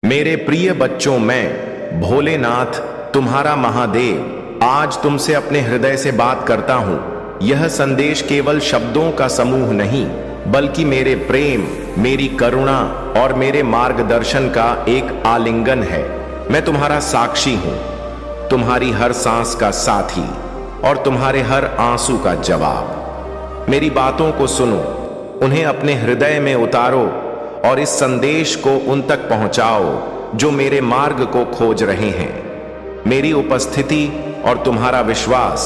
मेरे प्रिय बच्चों, मैं भोलेनाथ तुम्हारा महादेव आज तुमसे अपने हृदय से बात करता हूं। यह संदेश केवल शब्दों का समूह नहीं, बल्कि मेरे प्रेम, मेरी करुणा और मेरे मार्गदर्शन का एक आलिंगन है। मैं तुम्हारा साक्षी हूं, तुम्हारी हर सांस का साथी और तुम्हारे हर आंसू का जवाब। मेरी बातों को सुनो, उन्हें अपने हृदय में उतारो और इस संदेश को उन तक पहुंचाओ जो मेरे मार्ग को खोज रहे हैं। मेरी उपस्थिति और तुम्हारा विश्वास,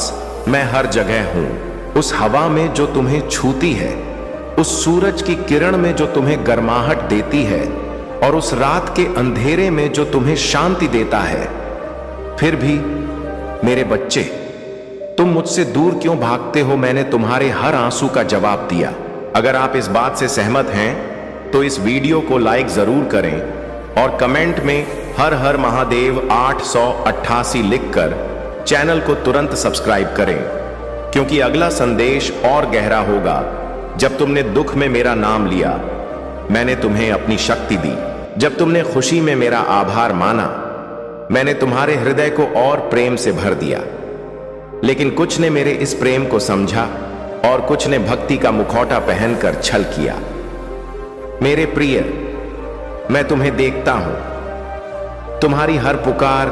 मैं हर जगह हूं। उस हवा में जो तुम्हें छूती है, उस सूरज की किरण में जो तुम्हें गर्माहट देती है और उस रात के अंधेरे में जो तुम्हें शांति देता है। फिर भी मेरे बच्चे, तुम मुझसे दूर क्यों भागते हो? मैंने तुम्हारे हर आंसू का जवाब दिया। अगर आप इस बात से सहमत हैं तो इस वीडियो को लाइक जरूर करें और कमेंट में हर हर महादेव 888 लिखकर चैनल को तुरंत सब्सक्राइब करें, क्योंकि अगला संदेश और गहरा होगा। जब तुमने दुख में मेरा नाम लिया, मैंने तुम्हें अपनी शक्ति दी। जब तुमने खुशी में मेरा आभार माना, मैंने तुम्हारे हृदय को और प्रेम से भर दिया। लेकिन कुछ ने मेरे इस प्रेम को समझा और कुछ ने भक्ति का मुखौटा पहनकर छल किया। मेरे प्रिय, मैं तुम्हें देखता हूं, तुम्हारी हर पुकार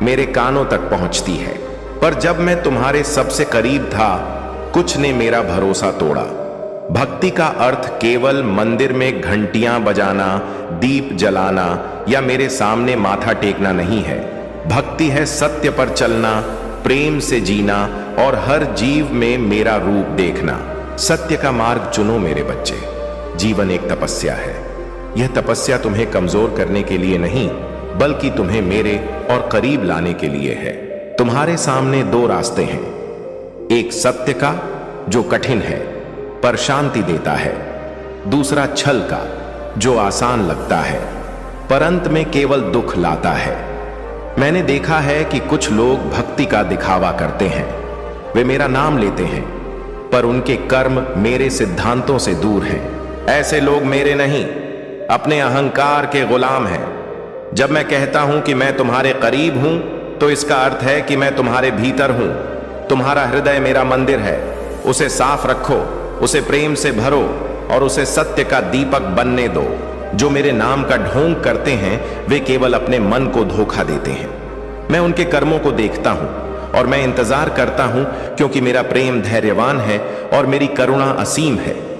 मेरे कानों तक पहुंचती है। पर जब मैं तुम्हारे सबसे करीब था, कुछ ने मेरा भरोसा तोड़ा। भक्ति का अर्थ केवल मंदिर में घंटियां बजाना, दीप जलाना या मेरे सामने माथा टेकना नहीं है। भक्ति है सत्य पर चलना, प्रेम से जीना और हर जीव में मेरा रूप देखना। सत्य का मार्ग चुनो मेरे बच्चे। जीवन एक तपस्या है। यह तपस्या तुम्हें कमजोर करने के लिए नहीं, बल्कि तुम्हें मेरे और करीब लाने के लिए है। तुम्हारे सामने दो रास्ते हैं, एक सत्य का जो कठिन है पर शांति देता है, दूसरा छल का जो आसान लगता है पर अंत में केवल दुख लाता है। मैंने देखा है कि कुछ लोग भक्ति का दिखावा करते हैं। वे मेरा नाम लेते हैं, पर उनके कर्म मेरे सिद्धांतों से दूर हैं। ऐसे लोग मेरे नहीं, अपने अहंकार के गुलाम हैं। जब मैं कहता हूं कि मैं तुम्हारे करीब हूं, तो इसका अर्थ है कि मैं तुम्हारे भीतर हूं। तुम्हारा हृदय मेरा मंदिर है, उसे साफ रखो, उसे प्रेम से भरो और उसे सत्य का दीपक बनने दो। जो मेरे नाम का ढोंग करते हैं, वे केवल अपने मन को धोखा देते हैं। मैं उनके कर्मों को देखता हूं और मैं इंतजार करता हूं, क्योंकि मेरा प्रेम धैर्यवान है और मेरी करुणा असीम है।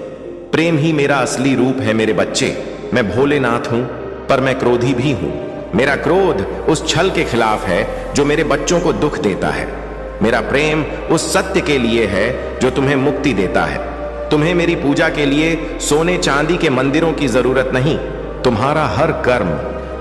प्रेम ही मेरा असली रूप है मेरे बच्चे। मैं भोलेनाथ हूं, पर मैं क्रोधी भी हूं। मेरा क्रोध उस छल के खिलाफ है जो मेरे बच्चों को दुख देता है। मेरा प्रेम उस सत्य के लिए है जो तुम्हें मुक्ति देता है। तुम्हें मेरी पूजा के लिए सोने चांदी के मंदिरों की जरूरत नहीं। तुम्हारा हर कर्म,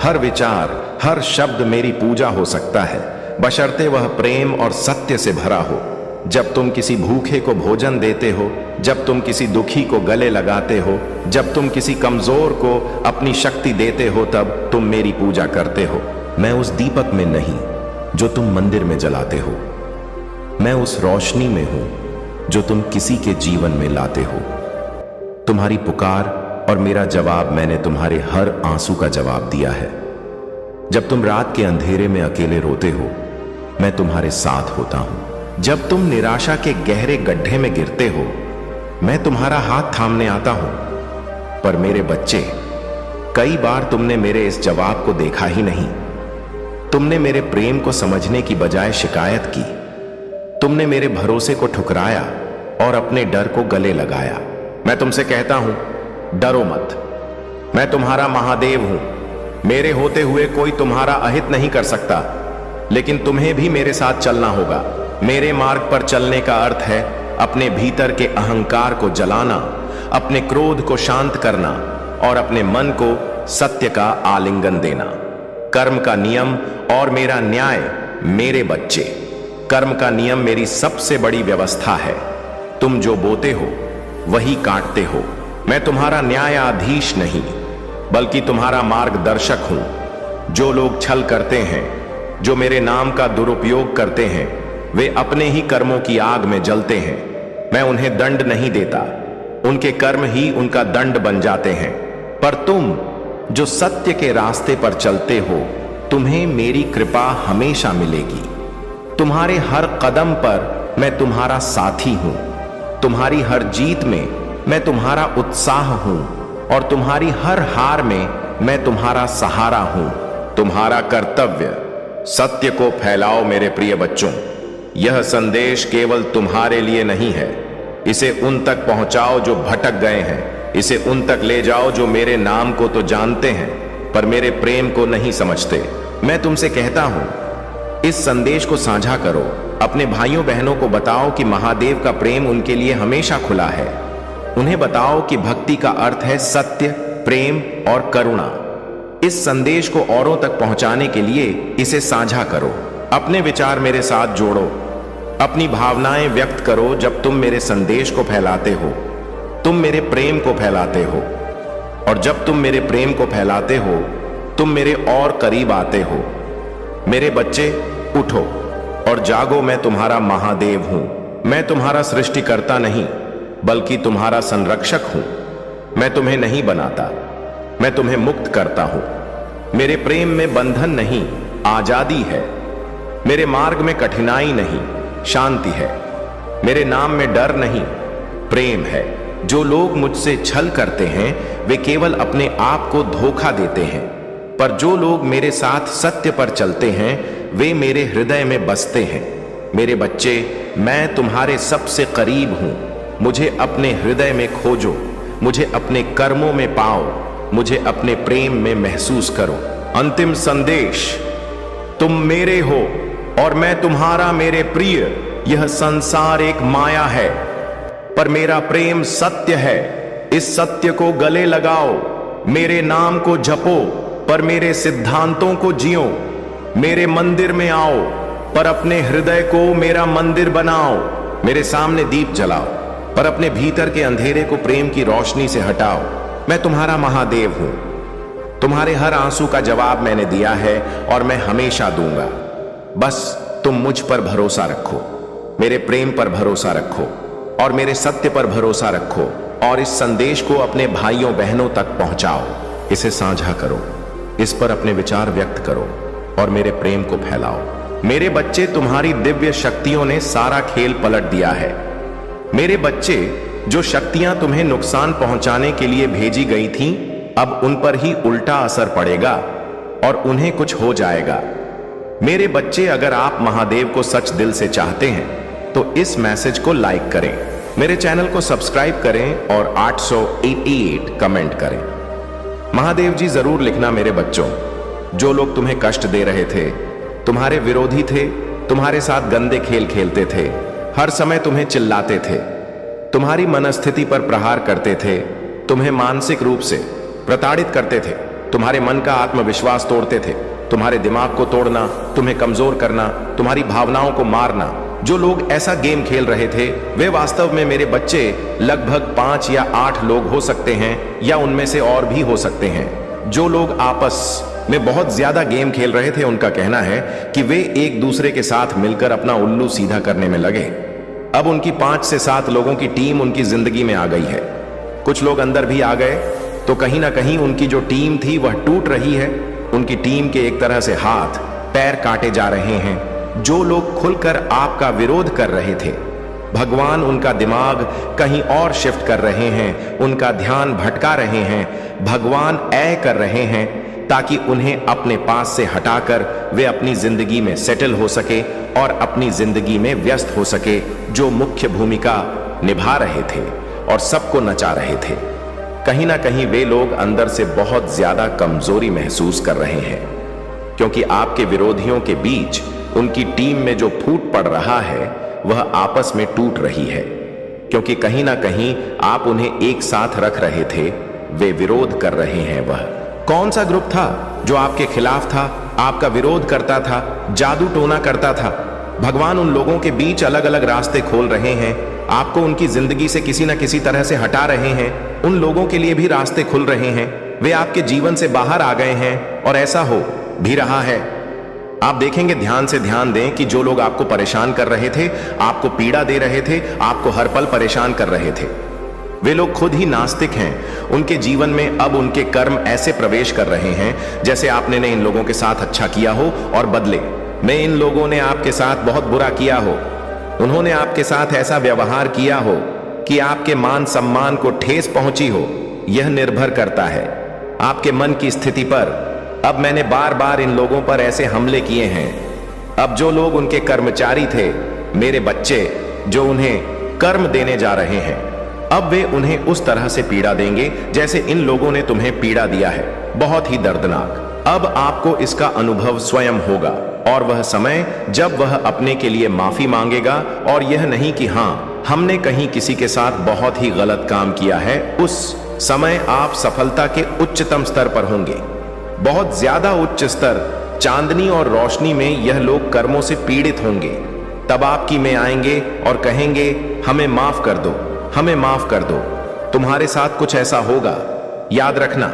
हर विचार, हर शब्द मेरी पूजा हो सकता है, बशर्ते वह प्रेम और सत्य से भरा हो। जब तुम किसी भूखे को भोजन देते हो, जब तुम किसी दुखी को गले लगाते हो, जब तुम किसी कमजोर को अपनी शक्ति देते हो, तब तुम मेरी पूजा करते हो। मैं उस दीपक में नहीं जो तुम मंदिर में जलाते हो, मैं उस रोशनी में हूं जो तुम किसी के जीवन में लाते हो। तुम्हारी पुकार और मेरा जवाब, मैंने तुम्हारे हर आंसू का जवाब दिया है। जब तुम रात के अंधेरे में अकेले रोते हो, मैं तुम्हारे साथ होता हूं। जब तुम निराशा के गहरे गड्ढे में गिरते हो, मैं तुम्हारा हाथ थामने आता हूं। पर मेरे बच्चे, कई बार तुमने मेरे इस जवाब को देखा ही नहीं। तुमने मेरे प्रेम को समझने की बजाय शिकायत की। तुमने मेरे भरोसे को ठुकराया और अपने डर को गले लगाया। मैं तुमसे कहता हूं, डरो मत। मैं तुम्हारा महादेव हूं। मेरे होते हुए कोई तुम्हारा अहित नहीं कर सकता, लेकिन तुम्हें भी मेरे साथ चलना होगा। मेरे मार्ग पर चलने का अर्थ है अपने भीतर के अहंकार को जलाना, अपने क्रोध को शांत करना और अपने मन को सत्य का आलिंगन देना। कर्म का नियम और मेरा न्याय मेरे बच्चे। कर्म का नियम मेरी सबसे बड़ी व्यवस्था है। तुम जो बोते हो वही काटते हो। मैं तुम्हारा न्यायाधीश नहीं, बल्कि तुम्हारा मार्गदर्शक हूं। जो लोग छल करते हैं, जो मेरे नाम का दुरुपयोग करते हैं, वे अपने ही कर्मों की आग में जलते हैं। मैं उन्हें दंड नहीं देता, उनके कर्म ही उनका दंड बन जाते हैं। पर जो सत्य के रास्ते पर चलते हो, तुम्हें मेरी कृपा हमेशा मिलेगी। तुम्हारे हर कदम पर मैं तुम्हारा साथी हूं। तुम्हारी हर जीत में मैं तुम्हारा उत्साह हूं और तुम्हारी हर हार में मैं तुम्हारा सहारा हूं। तुम्हारा कर्तव्य सत्य को फैलाओ मेरे प्रिय बच्चों। यह संदेश केवल तुम्हारे लिए नहीं है। इसे उन तक पहुंचाओ जो भटक गए हैं। इसे उन तक ले जाओ जो मेरे नाम को तो जानते हैं पर मेरे प्रेम को नहीं समझते। मैं तुमसे कहता हूं, इस संदेश को साझा करो। अपने भाइयों बहनों को बताओ कि महादेव का प्रेम उनके लिए हमेशा खुला है। उन्हें बताओ कि भक्ति का अर्थ है सत्य, प्रेम और करुणा। इस संदेश को औरों तक पहुंचाने के लिए इसे साझा करो। अपने विचार मेरे साथ जोड़ो। अपनी भावनाएं व्यक्त करो जब तुम मेरे संदेश को फैलाते हो। तुम मेरे प्रेम को फैलाते हो और जब तुम मेरे प्रेम को फैलाते हो, तुम मेरे और करीब आते हो। मेरे बच्चे, उठो और जागो। मैं तुम्हारा महादेव हूं। मैं तुम्हारा सृष्टिकर्ता नहीं बल्कि तुम्हारा संरक्षक हूं। मैं तुम्हें नहीं बनाता, मैं तुम्हें मुक्त करता हूं। मेरे प्रेम में बंधन नहीं, आजादी है। मेरे मार्ग में कठिनाई नहीं, शांति है। मेरे नाम में डर नहीं, प्रेम है। जो लोग मुझसे छल करते हैं वे केवल अपने आप को धोखा देते हैं, पर जो लोग मेरे साथ सत्य पर चलते हैं वे मेरे हृदय में बसते हैं। मेरे बच्चे, मैं तुम्हारे सबसे करीब हूं। मुझे अपने हृदय में खोजो, मुझे अपने कर्मों में पाओ, मुझे अपने प्रेम में महसूस करो। अंतिम संदेश, तुम मेरे हो और मैं तुम्हारा मेरे प्रिय। यह संसार एक माया है पर मेरा प्रेम सत्य है। इस सत्य को गले लगाओ। मेरे नाम को जपो पर मेरे सिद्धांतों को जियो। मेरे मंदिर में आओ पर अपने हृदय को मेरा मंदिर बनाओ। मेरे सामने दीप जलाओ पर अपने भीतर के अंधेरे को प्रेम की रोशनी से हटाओ। मैं तुम्हारा महादेव हूं। तुम्हारे हर आंसू का जवाब मैंने दिया है और मैं हमेशा दूंगा। बस तुम मुझ पर भरोसा रखो, मेरे प्रेम पर भरोसा रखो और मेरे सत्य पर भरोसा रखो और इस संदेश को अपने भाइयों बहनों तक पहुंचाओ। इसे साझा करो, इस पर अपने विचार व्यक्त करो और मेरे प्रेम को फैलाओ। मेरे बच्चे, तुम्हारी दिव्य शक्तियों ने सारा खेल पलट दिया है। मेरे बच्चे, जो शक्तियां तुम्हें नुकसान पहुंचाने के लिए भेजी गई थीं, अब उन पर ही उल्टा असर पड़ेगा और उन्हें कुछ हो जाएगा। मेरे बच्चे, अगर आप महादेव को सच दिल से चाहते हैं तो इस मैसेज को लाइक करें, मेरे चैनल को सब्सक्राइब करें और 888 कमेंट करें। महादेव जी जरूर लिखना मेरे बच्चों। जो लोग तुम्हें कष्ट दे रहे थे, तुम्हारे विरोधी थे, तुम्हारे साथ गंदे खेल खेलते थे, हर समय तुम्हें चिल्लाते थे, तुम्हारी मनस्थिति पर प्रहार करते थे, तुम्हें मानसिक रूप से प्रताड़ित करते थे, तुम्हारे मन का आत्मविश्वास तोड़ते थे, तुम्हारे दिमाग को तोड़ना, तुम्हें कमजोर करना, तुम्हारी भावनाओं को मारना, जो लोग ऐसा गेम खेल रहे थे वे वास्तव में मेरे बच्चे लगभग 5 या 8 लोग हो सकते हैं या उनमें से और भी हो सकते हैं। जो लोग आपस में बहुत ज्यादा गेम खेल रहे थे, उनका कहना है कि वे एक दूसरे के साथ मिलकर अपना उल्लू सीधा करने में लगे। अब उनकी 5 से 7 लोगों की टीम उनकी जिंदगी में आ गई है। कुछ लोग अंदर भी आ गए तो कहीं ना कहीं उनकी जो टीम थी वह टूट रही है। उनकी टीम के एक तरह से हाथ पैर काटे जा रहे हैं। जो लोग खुलकर आपका विरोध कर रहे थे, भगवान उनका दिमाग कहीं और शिफ्ट कर रहे हैं, उनका ध्यान भटका रहे हैं। भगवान ऐ कर रहे हैं ताकि उन्हें अपने पास से हटाकर वे अपनी जिंदगी में सेटल हो सके और अपनी जिंदगी में व्यस्त हो सके, जो मुख्य भूमिका निभा रहे थे और सबको नचा रहे थे। कहीं ना कहीं वे लोग अंदर से बहुत ज्यादा कमजोरी महसूस कर रहे हैं, क्योंकि आपके विरोधियों के बीच उनकी टीम में जो फूट पड़ रहा है वह आपस में टूट रही है, क्योंकि कहीं ना कहीं आप उन्हें एक साथ रख रहे थे, वे विरोध कर रहे हैं। वह कौन सा ग्रुप था जो आपके खिलाफ था, आपका विरोध करता था, जादू टोना करता था? भगवान उन लोगों के बीच अलग अलग रास्ते खोल रहे हैं, आपको उनकी जिंदगी से किसी न किसी तरह से हटा रहे हैं। उन लोगों के लिए भी रास्ते खुल रहे हैं, वे आपके जीवन से बाहर आ गए हैं और ऐसा हो भी रहा है। आप देखेंगे, ध्यान से ध्यान दें कि जो लोग आपको परेशान कर रहे थे, आपको पीड़ा दे रहे थे, आपको हर पल परेशान कर रहे थे, वे लोग खुद ही नास्तिक हैं। उनके जीवन में अब उनके कर्म ऐसे प्रवेश कर रहे हैं जैसे आपने ने इन लोगों के साथ अच्छा किया हो और बदले में इन लोगों ने आपके साथ बहुत बुरा किया हो। उन्होंने आपके साथ ऐसा व्यवहार किया हो कि आपके मान सम्मान को ठेस पहुंची हो। यह निर्भर करता है आपके मन की स्थिति पर। अब मैंने बार बार इन लोगों पर ऐसे हमले किए हैं। अब जो लोग उनके कर्मचारी थे, मेरे बच्चे जो उन्हें कर्म देने जा रहे हैं, अब वे उन्हें उस तरह से पीड़ा देंगे जैसे इन लोगों ने तुम्हें पीड़ा दिया है, बहुत ही दर्दनाक। अब आपको इसका अनुभव स्वयं होगा और वह समय जब वह अपने के लिए माफी मांगेगा और यह नहीं कि हाँ हमने कहीं किसी के साथ बहुत ही गलत काम किया है, उस समय आप सफलता के उच्चतम स्तर पर होंगे, बहुत ज्यादा उच्च स्तर। चांदनी और रोशनी में यह लोग कर्मों से पीड़ित होंगे। तब आपकी में आएंगे और कहेंगे हमें माफ कर दो, हमें माफ कर दो। तुम्हारे साथ कुछ ऐसा होगा, याद रखना।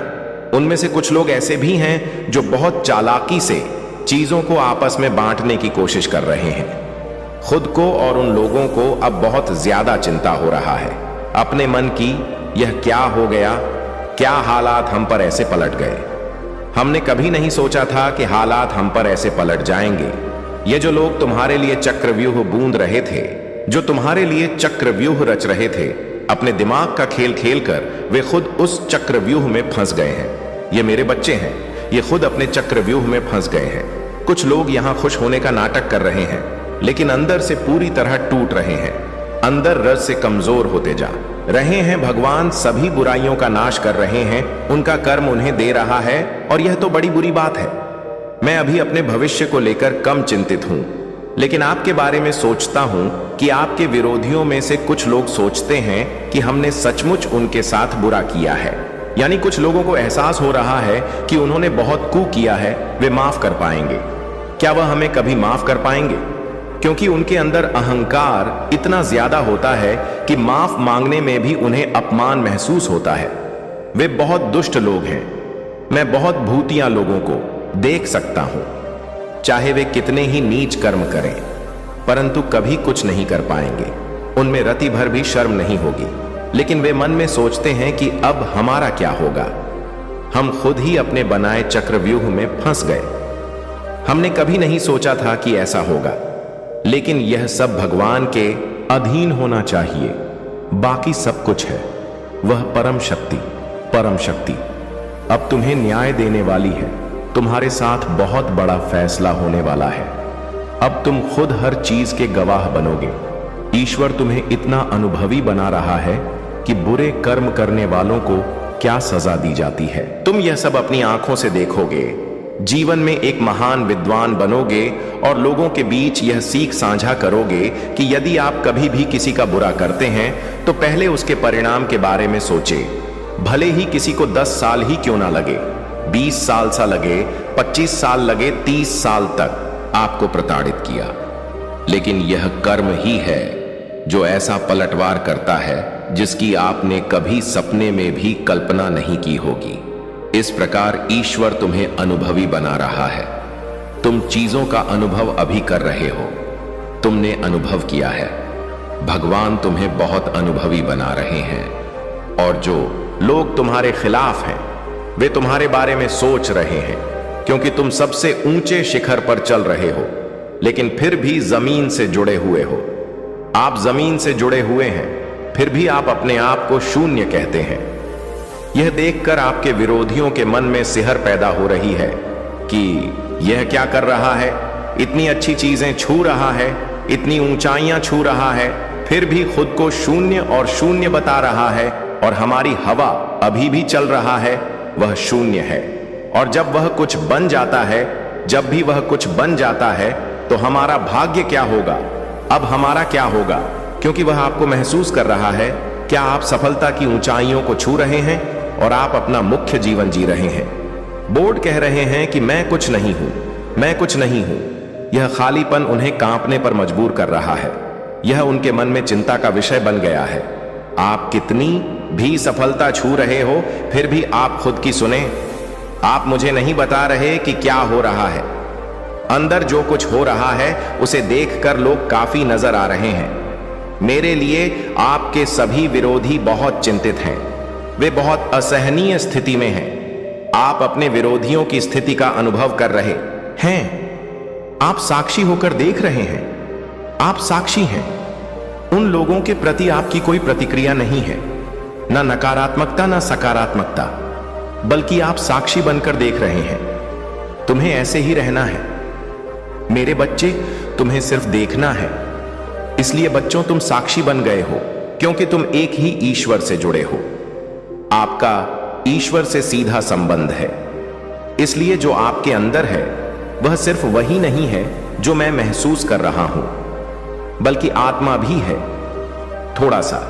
उनमें से कुछ लोग ऐसे भी हैं जो बहुत चालाकी से चीजों को आपस में बांटने की कोशिश कर रहे हैं। खुद को और उन लोगों को अब बहुत ज्यादा चिंता हो रहा है अपने मन की, यह क्या हो गया, क्या हालात हम पर ऐसे पलट गए। हमने कभी नहीं सोचा था कि हालात हम पर ऐसे पलट जाएंगे। ये जो लोग तुम्हारे लिए चक्रव्यूह बूंद रहे थे, जो तुम्हारे लिए चक्रव्यूह रच रहे थे, अपने दिमाग का खेल खेलकर वे खुद उस चक्रव्यूह में फंस गए हैं। ये मेरे बच्चे हैं, ये खुद अपने चक्रव्यूह में फंस गए हैं। कुछ लोग यहां खुश होने का नाटक कर रहे हैं, लेकिन अंदर से पूरी तरह टूट रहे हैं, अंदर रस से कमजोर होते जा रहे हैं। भगवान सभी बुराइयों का नाश कर रहे हैं, उनका कर्म उन्हें दे रहा है और यह तो बड़ी बुरी बात है। मैं अभी अपने भविष्य को लेकर कम चिंतित हूं, लेकिन आपके बारे में सोचता हूं कि आपके विरोधियों में से कुछ लोग सोचते हैं कि हमने सचमुच उनके साथ बुरा किया है। यानी कुछ लोगों को एहसास हो रहा है कि उन्होंने बहुत कू किया है, वे माफ कर पाएंगे। क्या वह हमें कभी माफ कर पाएंगे? क्योंकि उनके अंदर अहंकार इतना ज्यादा होता है कि माफ मांगने में भी उन्हें अपमान महसूस होता है। वे बहुत दुष्ट लोग हैं। मैं बहुत भूतिया लोगों को देख सकता हूं, चाहे वे कितने ही नीच कर्म करें, परंतु कभी कुछ नहीं कर पाएंगे। उनमें रति भर भी शर्म नहीं होगी, लेकिन वे मन में सोचते हैं कि अब हमारा क्या होगा। हम खुद ही अपने बनाए चक्रव्यूह में फंस गए। हमने कभी नहीं सोचा था कि ऐसा होगा, लेकिन यह सब भगवान के अधीन होना चाहिए। बाकी सब कुछ है, वह परम शक्ति, परम शक्ति अब तुम्हें न्याय देने वाली है। तुम्हारे साथ बहुत बड़ा फैसला होने वाला है। अब तुम खुद हर चीज के गवाह बनोगे। ईश्वर तुम्हें इतना अनुभवी बना रहा है कि बुरे कर्म करने वालों को क्या सजा दी जाती है। तुम यह सब अपनी आंखों से देखोगे, जीवन में एक महान विद्वान बनोगे और लोगों के बीच यह सीख साझा करोगे कि यदि आप कभी भी किसी का बुरा करते हैं तो पहले उसके परिणाम के बारे में सोचे। भले ही किसी को 10 साल ही क्यों ना लगे, 20 साल सा लगे, 25 साल लगे, 30 साल तक आपको प्रताड़ित किया, लेकिन यह कर्म ही है जो ऐसा पलटवार करता है जिसकी आपने कभी सपने में भी कल्पना नहीं की होगी। इस प्रकार ईश्वर तुम्हें अनुभवी बना रहा है। तुम चीजों का अनुभव अभी कर रहे हो, तुमने अनुभव किया है। भगवान तुम्हें बहुत अनुभवी बना रहे हैं, और जो लोग तुम्हारे खिलाफ हैं वे तुम्हारे बारे में सोच रहे हैं, क्योंकि तुम सबसे ऊंचे शिखर पर चल रहे हो, लेकिन फिर भी जमीन से जुड़े हुए हो। आप जमीन से जुड़े हुए हैं, फिर भी आप अपने आप को शून्य कहते हैं। यह देखकर आपके विरोधियों के मन में सिहर पैदा हो रही है कि यह क्या कर रहा है, इतनी अच्छी चीजें छू रहा है, इतनी ऊंचाइयां छू रहा है, फिर भी खुद को शून्य और शून्य बता रहा है, और हमारी हवा अभी भी चल रहा है, वह शून्य है। और जब वह कुछ बन जाता है, जब भी वह कुछ बन जाता है, तो हमारा भाग्य क्या होगा, अब हमारा क्या होगा, क्योंकि वह आपको महसूस कर रहा है। क्या आप सफलता की ऊंचाइयों को छू रहे हैं और आप अपना मुख्य जीवन जी रहे हैं। बोर्ड कह रहे हैं कि मैं कुछ नहीं हूं, मैं कुछ नहीं हूं। यह खालीपन उन्हें कांपने पर मजबूर कर रहा है। यह उनके मन में चिंता का विषय बन गया है। आप कितनी भी सफलता छू रहे हो, फिर भी आप खुद की सुने। आप मुझे नहीं बता रहे कि क्या हो रहा है। अंदर जो कुछ हो रहा है उसे देखकर लोग काफी नजर आ रहे हैं, मेरे लिए आपके सभी विरोधी बहुत चिंतित हैं। वे बहुत असहनीय स्थिति में हैं। आप अपने विरोधियों की स्थिति का अनुभव कर रहे हैं। आप साक्षी होकर देख रहे हैं। आप साक्षी हैं। उन लोगों के प्रति आपकी कोई प्रतिक्रिया नहीं है, ना नकारात्मकता ना सकारात्मकता, बल्कि आप साक्षी बनकर देख रहे हैं। तुम्हें ऐसे ही रहना है मेरे बच्चे, तुम्हें सिर्फ देखना है। इसलिए बच्चों, तुम साक्षी बन गए हो क्योंकि तुम एक ही ईश्वर से जुड़े हो। आपका ईश्वर से सीधा संबंध है। इसलिए जो आपके अंदर है वह सिर्फ वही नहीं है जो मैं महसूस कर रहा हूं, बल्कि आत्मा भी है। थोड़ा सा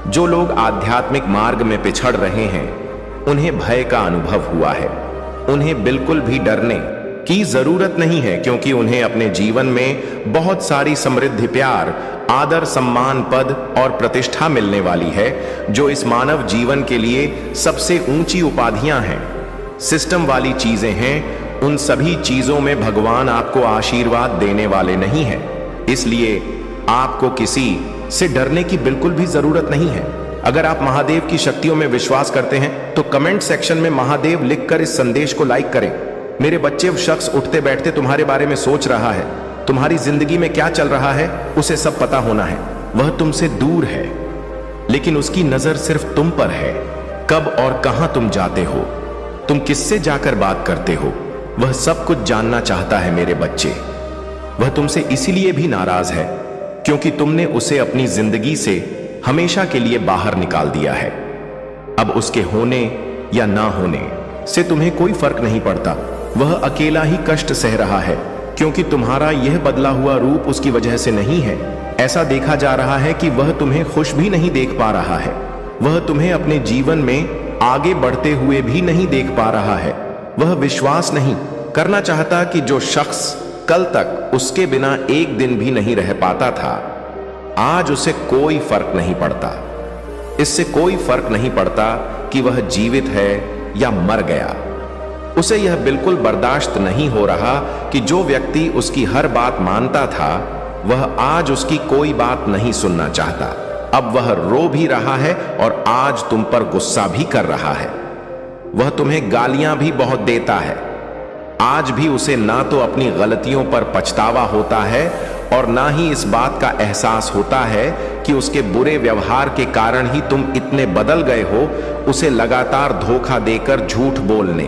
जो लोग आध्यात्मिक मार्ग में पिछड़ रहे हैं, उन्हें भय का अनुभव हुआ है। उन्हें बिल्कुल भी डरने की जरूरत नहीं है, क्योंकि उन्हें अपने जीवन में बहुत सारी समृद्धि, प्यार, आदर, सम्मान, पद और प्रतिष्ठा मिलने वाली है, जो इस मानव जीवन के लिए सबसे ऊंची उपाधियां हैं, सिस्टम वाली चीजें हैं। उन सभी चीजों में भगवान आपको आशीर्वाद देने वाले नहीं हैं। इसलिए आपको किसी से डरने की बिल्कुल भी जरूरत नहीं है। अगर आप महादेव की शक्तियों में विश्वास करते हैं तो कमेंट सेक्शन में महादेव लिखकर इस संदेश को लाइक करें। मेरे बच्चे, वो शख्स उठते बैठते तुम्हारे बारे में सोच रहा है, तुम्हारी जिंदगी में क्या चल रहा है उसे सब पता होना है। वह तुमसे दूर है, लेकिन उसकी नजर सिर्फ तुम पर है। कब और कहां तुम जाते हो, तुम किससे जाकर बात करते हो, वह सब कुछ जानना चाहता है मेरे बच्चे। वह तुमसे इसीलिए भी नाराज है क्योंकि तुमने उसे अपनी जिंदगी से हमेशा के लिए बाहर निकाल दिया है। अब उसके होने या ना होने से तुम्हें कोई फर्क नहीं पड़ता। वह अकेला ही कष्ट सह रहा है क्योंकि तुम्हारा यह बदला हुआ रूप उसकी वजह से नहीं है। ऐसा देखा जा रहा है कि वह तुम्हें खुश भी नहीं देख पा रहा है। वह तुम्हें अपने जीवन में आगे बढ़ते हुए भी नहीं देख पा रहा है। वह विश्वास नहीं करना चाहता कि जो शख्स कल तक उसके बिना एक दिन भी नहीं रह पाता था, आज उसे कोई फर्क नहीं पड़ता। इससे कोई फर्क नहीं पड़ता कि वह जीवित है या मर गया। उसे यह बिल्कुल बर्दाश्त नहीं हो रहा कि जो व्यक्ति उसकी हर बात मानता था, वह आज उसकी कोई बात नहीं सुनना चाहता। अब वह रो भी रहा है और आज तुम पर गुस्सा भी कर रहा है। वह तुम्हें गालियां भी बहुत देता है। आज भी उसे ना तो अपनी गलतियों पर पछतावा होता है और ना ही इस बात का एहसास होता है कि उसके बुरे व्यवहार के कारण ही तुम इतने बदल गए हो। उसे लगातार धोखा देकर झूठ बोलने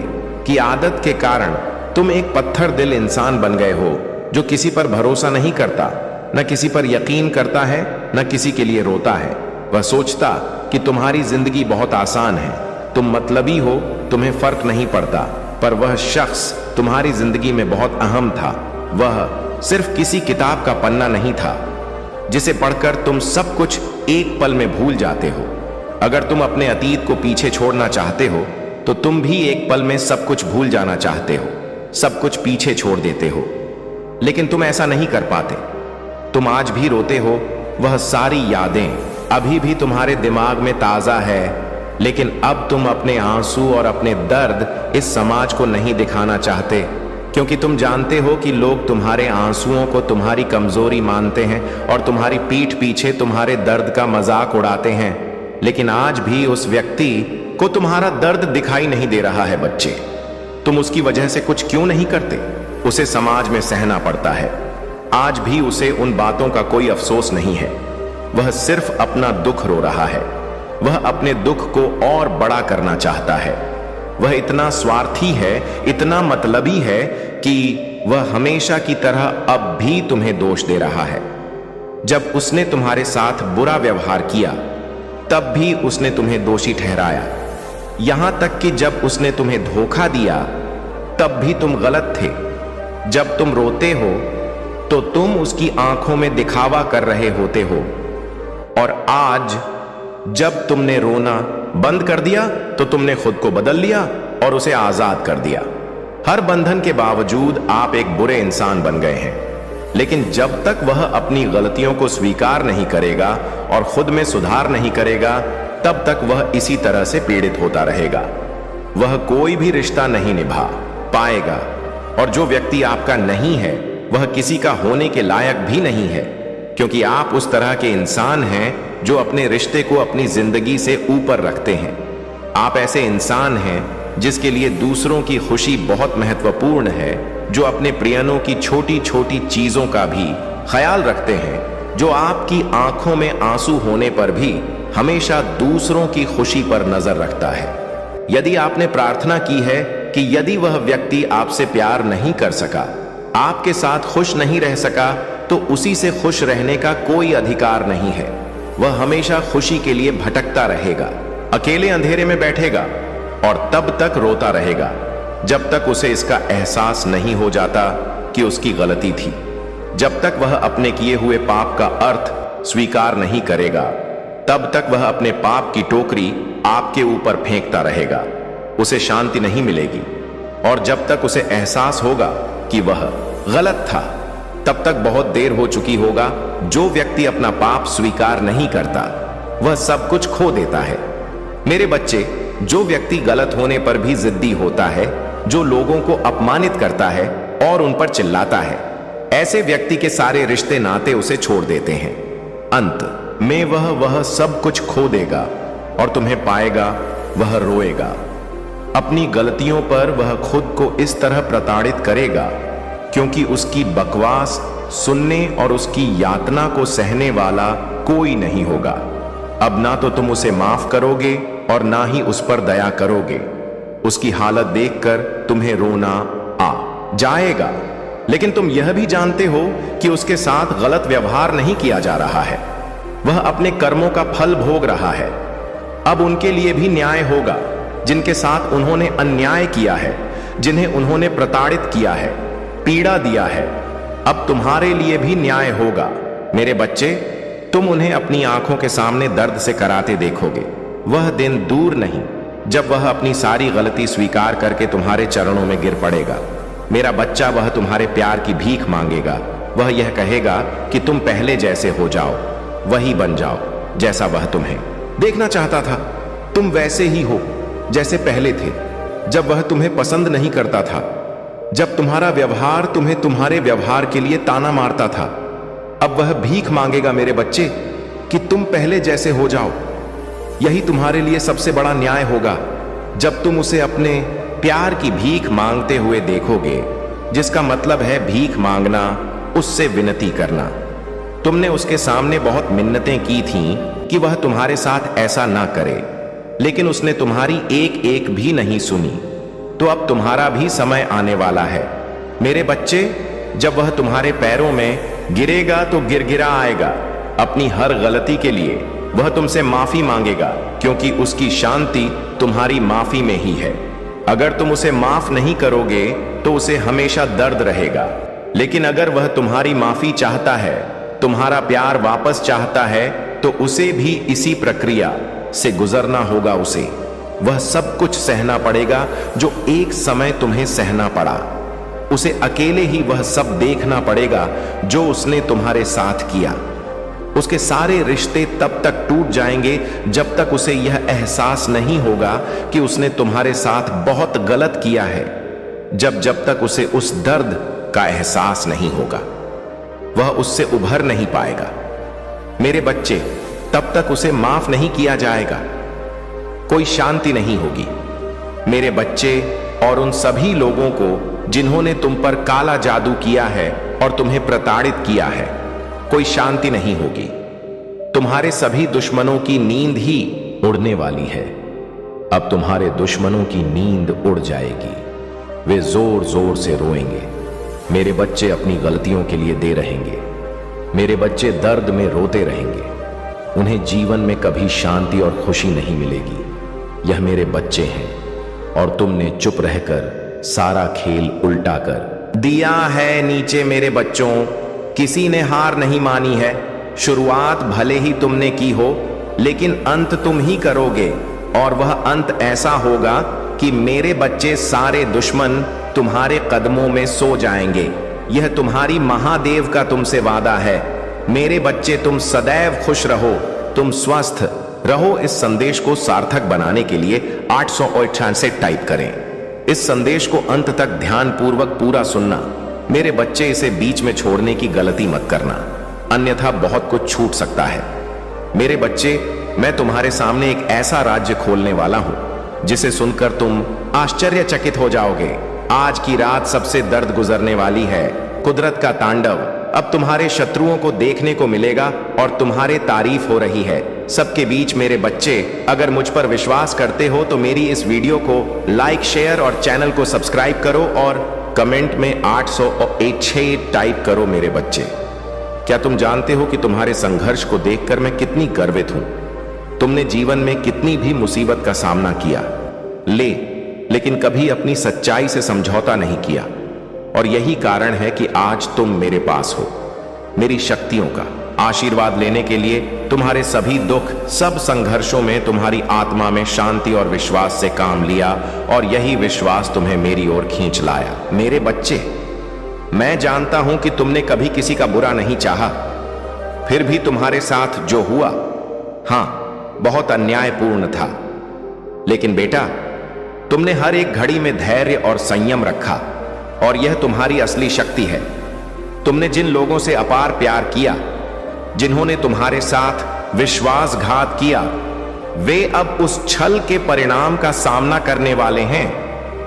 की आदत के कारण तुम एक पत्थर दिल इंसान बन गए हो, जो किसी पर भरोसा नहीं करता, न किसी पर यकीन करता है, न किसी के लिए रोता है। वह सोचता कि तुम्हारी जिंदगी बहुत आसान है, तुम मतलबी हो, तुम्हें फर्क नहीं पड़ता। पर वह शख्स तुम्हारी जिंदगी में बहुत अहम था। वह सिर्फ किसी किताब का पन्ना नहीं था जिसे पढ़कर तुम सब कुछ एक पल में भूल जाते हो। अगर तुम अपने अतीत को पीछे छोड़ना चाहते हो तो तुम भी एक पल में सब कुछ भूल जाना चाहते हो, सब कुछ पीछे छोड़ देते हो, लेकिन तुम ऐसा नहीं कर पाते। तुम आज भी रोते हो। वह सारी यादें अभी भी तुम्हारे दिमाग में ताजा है, लेकिन अब तुम अपने आंसू और अपने दर्द इस समाज को नहीं दिखाना चाहते, क्योंकि तुम जानते हो कि लोग तुम्हारे आंसुओं को तुम्हारी कमजोरी मानते हैं और तुम्हारी पीठ पीछे तुम्हारे दर्द का मजाक उड़ाते हैं। लेकिन आज भी उस व्यक्ति को तुम्हारा दर्द दिखाई नहीं दे रहा है बच्चे। तुम उसकी वजह से कुछ क्यों नहीं करते? उसे समाज में सहना पड़ता है। आज भी उसे उन बातों का कोई अफसोस नहीं है। वह सिर्फ अपना दुख रो रहा है। वह अपने दुख को और बड़ा करना चाहता है। वह इतना स्वार्थी है, इतना मतलबी है कि वह हमेशा की तरह अब भी तुम्हें दोष दे रहा है। जब उसने तुम्हारे साथ बुरा व्यवहार किया, तब भी उसने तुम्हें दोषी ठहराया। यहां तक कि जब उसने तुम्हें धोखा दिया, तब भी तुम गलत थे। जब तुम रोते हो तो तुम उसकी आंखों में दिखावा कर रहे होते हो, और आज जब तुमने रोना बंद कर दिया तो तुमने खुद को बदल लिया और उसे आजाद कर दिया। हर बंधन के बावजूद आप एक बुरे इंसान बन गए हैं, लेकिन जब तक वह अपनी गलतियों को स्वीकार नहीं करेगा और खुद में सुधार नहीं करेगा, तब तक वह इसी तरह से पीड़ित होता रहेगा। वह कोई भी रिश्ता नहीं निभा पाएगा, और जो व्यक्ति आपका नहीं है वह किसी का होने के लायक भी नहीं है। क्योंकि आप उस तरह के इंसान हैं जो अपने रिश्ते को अपनी जिंदगी से ऊपर रखते हैं। आप ऐसे इंसान हैं जिसके लिए दूसरों की खुशी बहुत महत्वपूर्ण है, जो अपने प्रियजनों की छोटी छोटी चीजों का भी ख्याल रखते हैं, जो आपकी आंखों में आंसू होने पर भी हमेशा दूसरों की खुशी पर नजर रखता है। यदि आपने प्रार्थना की है कि यदि वह व्यक्ति आपसे प्यार नहीं कर सका, आपके साथ खुश नहीं रह सका, तो उसी से खुश रहने का कोई अधिकार नहीं है। वह हमेशा खुशी के लिए भटकता रहेगा, अकेले अंधेरे में बैठेगा और तब तक रोता रहेगा जब तक उसे इसका एहसास नहीं हो जाता कि उसकी गलती थी। जब तक वह अपने किए हुए पाप का अर्थ स्वीकार नहीं करेगा, तब तक वह अपने पाप की टोकरी आपके ऊपर फेंकता रहेगा। उसे शांति नहीं मिलेगी, और जब तक उसे एहसास होगा कि वह गलत था, तब तक बहुत देर हो चुकी होगा। जो व्यक्ति अपना पाप स्वीकार नहीं करता, वह सब कुछ खो देता है। मेरे बच्चे, जो व्यक्ति गलत होने पर भी जिद्दी होता है, जो लोगों को अपमानित करता है और उन पर चिल्लाता है, ऐसे व्यक्ति के सारे रिश्ते नाते उसे छोड़ देते हैं। अंत में वह सब कुछ खो देगा और तुम्हें पाएगा, वह रोएगा। अपनी गलतियों पर वह खुद को इस तरह प्रताड़ित करेगा क्योंकि उसकी बकवास सुनने और उसकी यातना को सहने वाला कोई नहीं होगा। अब ना तो तुम उसे माफ करोगे और ना ही उस पर दया करोगे। उसकी हालत देखकर तुम्हें रोना आ जाएगा, लेकिन तुम यह भी जानते हो कि उसके साथ गलत व्यवहार नहीं किया जा रहा है। वह अपने कर्मों का फल भोग रहा है। अब उनके लिए भी न्याय होगा जिनके साथ उन्होंने अन्याय किया है, जिन्हें उन्होंने प्रताड़ित किया है, पीड़ा दिया है। अब तुम्हारे लिए भी न्याय होगा। मेरे बच्चे, तुम उन्हें अपनी आंखों के सामने दर्द से कराते देखोगे। वह दिन दूर नहीं जब वह अपनी सारी गलती स्वीकार करके तुम्हारे चरणों में गिर पड़ेगा। मेरा बच्चा, वह तुम्हारे प्यार की भीख मांगेगा। वह यह कहेगा कि तुम पहले जैसे हो जाओ, वही बन जाओ जैसा वह तुम्हें देखना चाहता था। तुम वैसे ही हो जैसे पहले थे, जब वह तुम्हें पसंद नहीं करता था, जब तुम्हारा व्यवहार तुम्हें तुम्हारे व्यवहार के लिए ताना मारता था। अब वह भीख मांगेगा मेरे बच्चे कि तुम पहले जैसे हो जाओ। यही तुम्हारे लिए सबसे बड़ा न्याय होगा जब तुम उसे अपने प्यार की भीख मांगते हुए देखोगे, जिसका मतलब है भीख मांगना, उससे विनती करना। तुमने उसके सामने बहुत मिन्नतें की थीं कि वह तुम्हारे साथ ऐसा ना करे, लेकिन उसने तुम्हारी एक एक भी नहीं सुनी। तो अब तुम्हारा भी समय आने वाला है मेरे बच्चे, जब वह तुम्हारे पैरों में गिरेगा तो गिरगिरा आएगा। अपनी हर गलती के लिए वह तुमसे माफी मांगेगा, क्योंकि उसकी शांति तुम्हारी माफी में ही है। अगर तुम उसे माफ नहीं करोगे तो उसे हमेशा दर्द रहेगा, लेकिन अगर वह तुम्हारी माफी चाहता है, तुम्हारा प्यार वापस चाहता है, तो उसे भी इसी प्रक्रिया से गुजरना होगा। उसे वह सब कुछ सहना पड़ेगा जो एक समय तुम्हें सहना पड़ा। उसे अकेले ही वह सब देखना पड़ेगा जो उसने तुम्हारे साथ किया। उसके सारे रिश्ते तब तक टूट जाएंगे जब तक उसे यह एहसास नहीं होगा कि उसने तुम्हारे साथ बहुत गलत किया है। जब तक उसे उस दर्द का एहसास नहीं होगा, वह उससे उभर नहीं पाएगा। मेरे बच्चे, तब तक उसे माफ नहीं किया जाएगा, कोई शांति नहीं होगी। मेरे बच्चे, और उन सभी लोगों को जिन्होंने तुम पर काला जादू किया है और तुम्हें प्रताड़ित किया है, कोई शांति नहीं होगी। तुम्हारे सभी दुश्मनों की नींद ही उड़ने वाली है। अब तुम्हारे दुश्मनों की नींद उड़ जाएगी। वे जोर जोर से रोएंगे। मेरे बच्चे अपनी गलतियों के लिए दे रहेंगे। मेरे बच्चे दर्द में रोते रहेंगे। उन्हें जीवन में कभी शांति और खुशी नहीं मिलेगी। यह मेरे बच्चे हैं, और तुमने चुप रहकर सारा खेल उल्टा कर दिया है नीचे। मेरे बच्चों, किसी ने हार नहीं मानी है। शुरुआत भले ही तुमने की हो, लेकिन अंत तुम ही करोगे, और वह अंत ऐसा होगा कि मेरे बच्चे सारे दुश्मन तुम्हारे कदमों में सो जाएंगे। यह तुम्हारी महादेव का तुमसे वादा है। मेरे बच्चे, तुम सदैव खुश रहो, तुम स्वस्थ रहो। इस संदेश को सार्थक बनाने के लिए 868 टाइप करें। इस संदेश को अंत तक ध्यानपूर्वक पूरा सुनना। मेरे बच्चे, इसे बीच में छोड़ने की गलती मत करना। अन्यथा बहुत कुछ छूट सकता है। मेरे बच्चे, मैं तुम्हारे सामने एक ऐसा राज्य खोलने वाला हूं जिसे सुनकर तुम आश्चर्यचकित हो जाओगे। आज की रात सबसे दर्द गुजरने वाली है। कुदरत का तांडव अब तुम्हारे शत्रुओं को देखने को मिलेगा और तुम्हारे तारीफ हो रही है। सबके बीच मेरे बच्चे, अगर मुझ पर विश्वास करते हो तो मेरी इस वीडियो को लाइक, शेयर और चैनल को सब्सक्राइब करो और कमेंट में 806 टाइप करो। मेरे बच्चे, क्या तुम जानते हो कि तुम्हारे संघर्ष को देखकर मैं कितनी गर्वित हूं? तुमने जीवन में कितनी भी मुसीबत का सामना किया, लेकिन कभी अपनी सच्चाई से समझौता नहीं किया। और यही कारण है कि आज तुम मेरे पास हो। मेरी शक्तियों का आशीर्वाद लेने के लिए तुम्हारे सभी दुख, सब संघर्षों में तुम्हारी आत्मा में शांति और विश्वास से काम लिया और यही विश्वास तुम्हें मेरी ओर खींच लाया। मेरे बच्चे, मैं जानता हूं कि तुमने कभी किसी का बुरा नहीं चाहा, फिर भी तुम्हारे साथ जो हुआ, हां, बहुत अन्यायपूर्ण था। लेकिन बेटा, तुमने हर एक घड़ी में धैर्य और संयम रखा और यह तुम्हारी असली शक्ति है। तुमने जिन लोगों से अपार प्यार किया, जिन्होंने तुम्हारे साथ विश्वासघात किया, वे अब उस छल के परिणाम का सामना करने वाले हैं।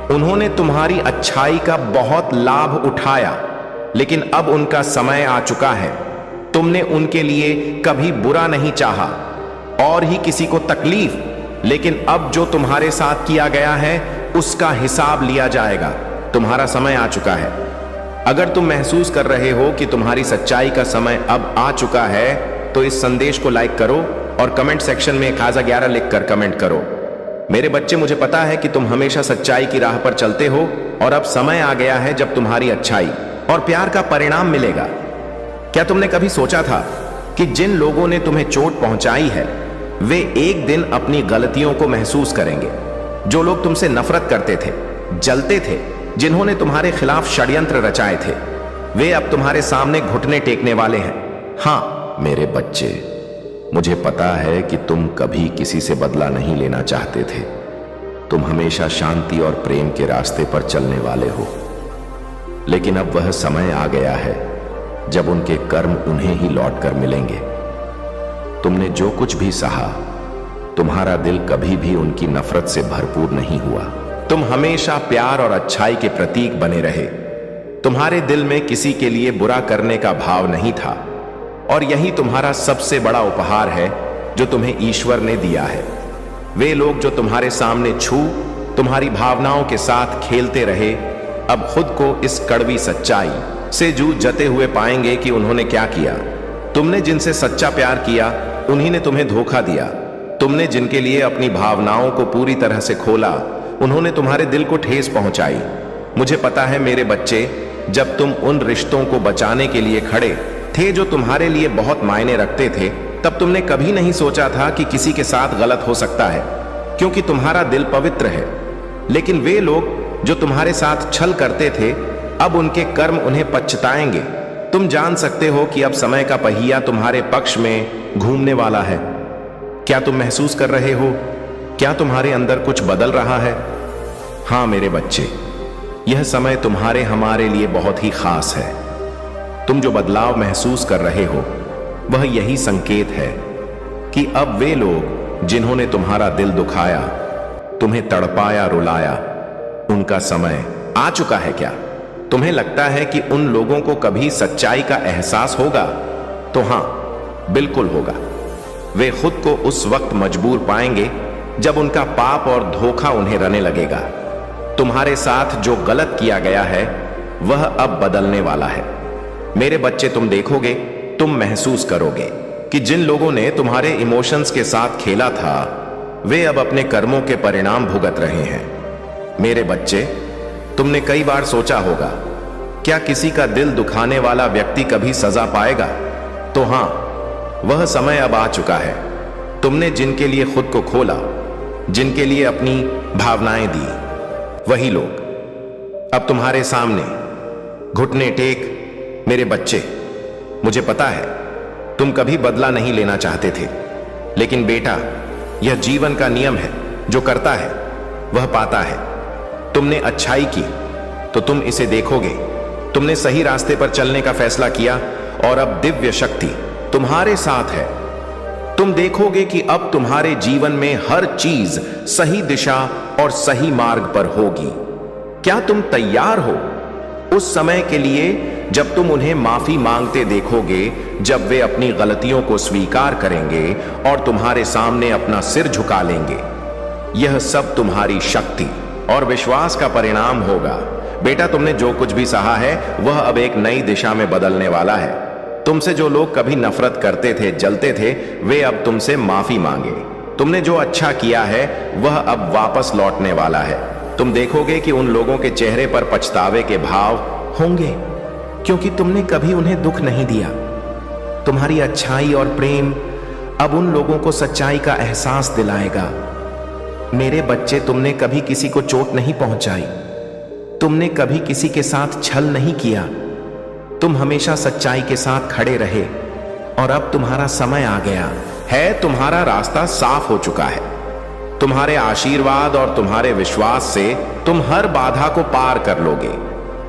उन्होंने तुम्हारी अच्छाई का बहुत लाभ उठाया, लेकिन अब उनका समय आ चुका है। तुमने उनके लिए कभी बुरा नहीं चाहा और ही किसी को तकलीफ, लेकिन अब जो तुम्हारे साथ किया गया है उसका हिसाब लिया जाएगा। तुम्हारा समय आ चुका है। अगर तुम महसूस कर रहे हो कि तुम्हारी सच्चाई का समय अब आ चुका है तो इस संदेश को लाइक करो और कमेंट सेक्शन में 1011 लिखकर कमेंट करो। मेरे बच्चे, मुझे पता है कि तुम हमेशा सच्चाई की राह पर चलते हो और अब समय आ गया है जब तुम्हारी अच्छाई और प्यार का परिणाम मिलेगा। क्या तुमने कभी सोचा था कि जिन लोगों ने तुम्हें चोट पहुंचाई है वे एक दिन अपनी गलतियों को महसूस करेंगे? जो लोग तुमसे नफरत करते थे, जलते थे, जिन्होंने तुम्हारे खिलाफ षड्यंत्र रचाए थे, वे अब तुम्हारे सामने घुटने टेकने वाले हैं। हां मेरे बच्चे, मुझे पता है कि तुम कभी किसी से बदला नहीं लेना चाहते थे। तुम हमेशा शांति और प्रेम के रास्ते पर चलने वाले हो, लेकिन अब वह समय आ गया है जब उनके कर्म उन्हें ही लौट कर मिलेंगे। तुमने जो कुछ भी सहा, तुम्हारा दिल कभी भी उनकी नफरत से भरपूर नहीं हुआ। तुम हमेशा प्यार और अच्छाई के प्रतीक बने रहे। तुम्हारे दिल में किसी के लिए बुरा करने का भाव नहीं था और यही तुम्हारा सबसे बड़ा उपहार है जो तुम्हें ईश्वर ने दिया है। वे लोग जो तुम्हारे सामने तुम्हारी भावनाओं के साथ खेलते रहे, अब खुद को इस कड़वी सच्चाई से जूझते हुए पाएंगे कि उन्होंने क्या किया। तुमने जिनसे सच्चा प्यार किया उन्हीं ने तुम्हें धोखा दिया। तुमने जिनके लिए अपनी भावनाओं को पूरी तरह से खोला, उन्होंने तुम्हारे दिल को ठेस पहुंचाई। मुझे पता है मेरे बच्चे, जब तुम उन रिश्तों को बचाने के लिए खड़े थे जो तुम्हारे लिए बहुत मायने रखते थे, तब तुमने कभी नहीं सोचा था कि किसी के साथ गलत हो सकता है, क्योंकि तुम्हारा दिल पवित्र है। लेकिन वे लोग जो तुम्हारे साथ छल करते थे, अब उनके कर्म उन्हें पछताएंगे। तुम जान सकते हो कि अब समय का पहिया तुम्हारे पक्ष में घूमने वाला है। क्या तुम महसूस कर रहे हो? क्या तुम्हारे अंदर कुछ बदल रहा है? हां मेरे बच्चे, यह समय तुम्हारे हमारे लिए बहुत ही खास है। तुम जो बदलाव महसूस कर रहे हो वह यही संकेत है कि अब वे लोग जिन्होंने तुम्हारा दिल दुखाया, तुम्हें तड़पाया, रुलाया, उनका समय आ चुका है। क्या तुम्हें लगता है कि उन लोगों को कभी सच्चाई का एहसास होगा? तो हां, बिल्कुल होगा। वे खुद को उस वक्त मजबूर पाएंगे जब उनका पाप और धोखा उन्हें रने लगेगा। तुम्हारे साथ जो गलत किया गया है वह अब बदलने वाला है। मेरे बच्चे, तुम देखोगे, तुम महसूस करोगे कि जिन लोगों ने तुम्हारे इमोशंस के साथ खेला था वे अब अपने कर्मों के परिणाम भुगत रहे हैं। मेरे बच्चे, तुमने कई बार सोचा होगा, क्या किसी का दिल दुखाने वाला व्यक्ति कभी सजा पाएगा? तो हां, वह समय अब आ चुका है। तुमने जिनके लिए खुद को खोला, जिनके लिए अपनी भावनाएं दी, वही लोग अब तुम्हारे सामने घुटने टेक। मेरे बच्चे, मुझे पता है तुम कभी बदला नहीं लेना चाहते थे, लेकिन बेटा, यह जीवन का नियम है। जो करता है वह पाता है। तुमने अच्छाई की तो तुम इसे देखोगे। तुमने सही रास्ते पर चलने का फैसला किया और अब दिव्य शक्ति तुम्हारे साथ है। तुम देखोगे कि अब तुम्हारे जीवन में हर चीज सही दिशा और सही मार्ग पर होगी। क्या तुम तैयार हो उस समय के लिए जब तुम उन्हें माफी मांगते देखोगे, जब वे अपनी गलतियों को स्वीकार करेंगे और तुम्हारे सामने अपना सिर झुका लेंगे? यह सब तुम्हारी शक्ति और विश्वास का परिणाम होगा। बेटा, तुमने जो कुछ भी सहा है वह अब एक नई दिशा में बदलने वाला है। तुमसे जो लोग कभी नफरत करते थे, जलते थे, वे अब तुमसे माफी मांगे। तुमने जो अच्छा किया है वह अब वापस लौटने वाला है। तुम देखोगे कि उन लोगों के चेहरे पर पछतावे के भाव होंगे, क्योंकि तुमने कभी उन्हें दुख नहीं दिया। तुम्हारी अच्छाई और प्रेम अब उन लोगों को सच्चाई का एहसास दिलाएगा। मेरे बच्चे, तुमने कभी किसी को चोट नहीं पहुंचाई, तुमने कभी किसी के साथ छल नहीं किया, तुम हमेशा सच्चाई के साथ खड़े रहे और अब तुम्हारा समय आ गया है। तुम्हारा रास्ता साफ हो चुका है। तुम्हारे आशीर्वाद और तुम्हारे विश्वास से तुम हर बाधा को पार कर लोगे।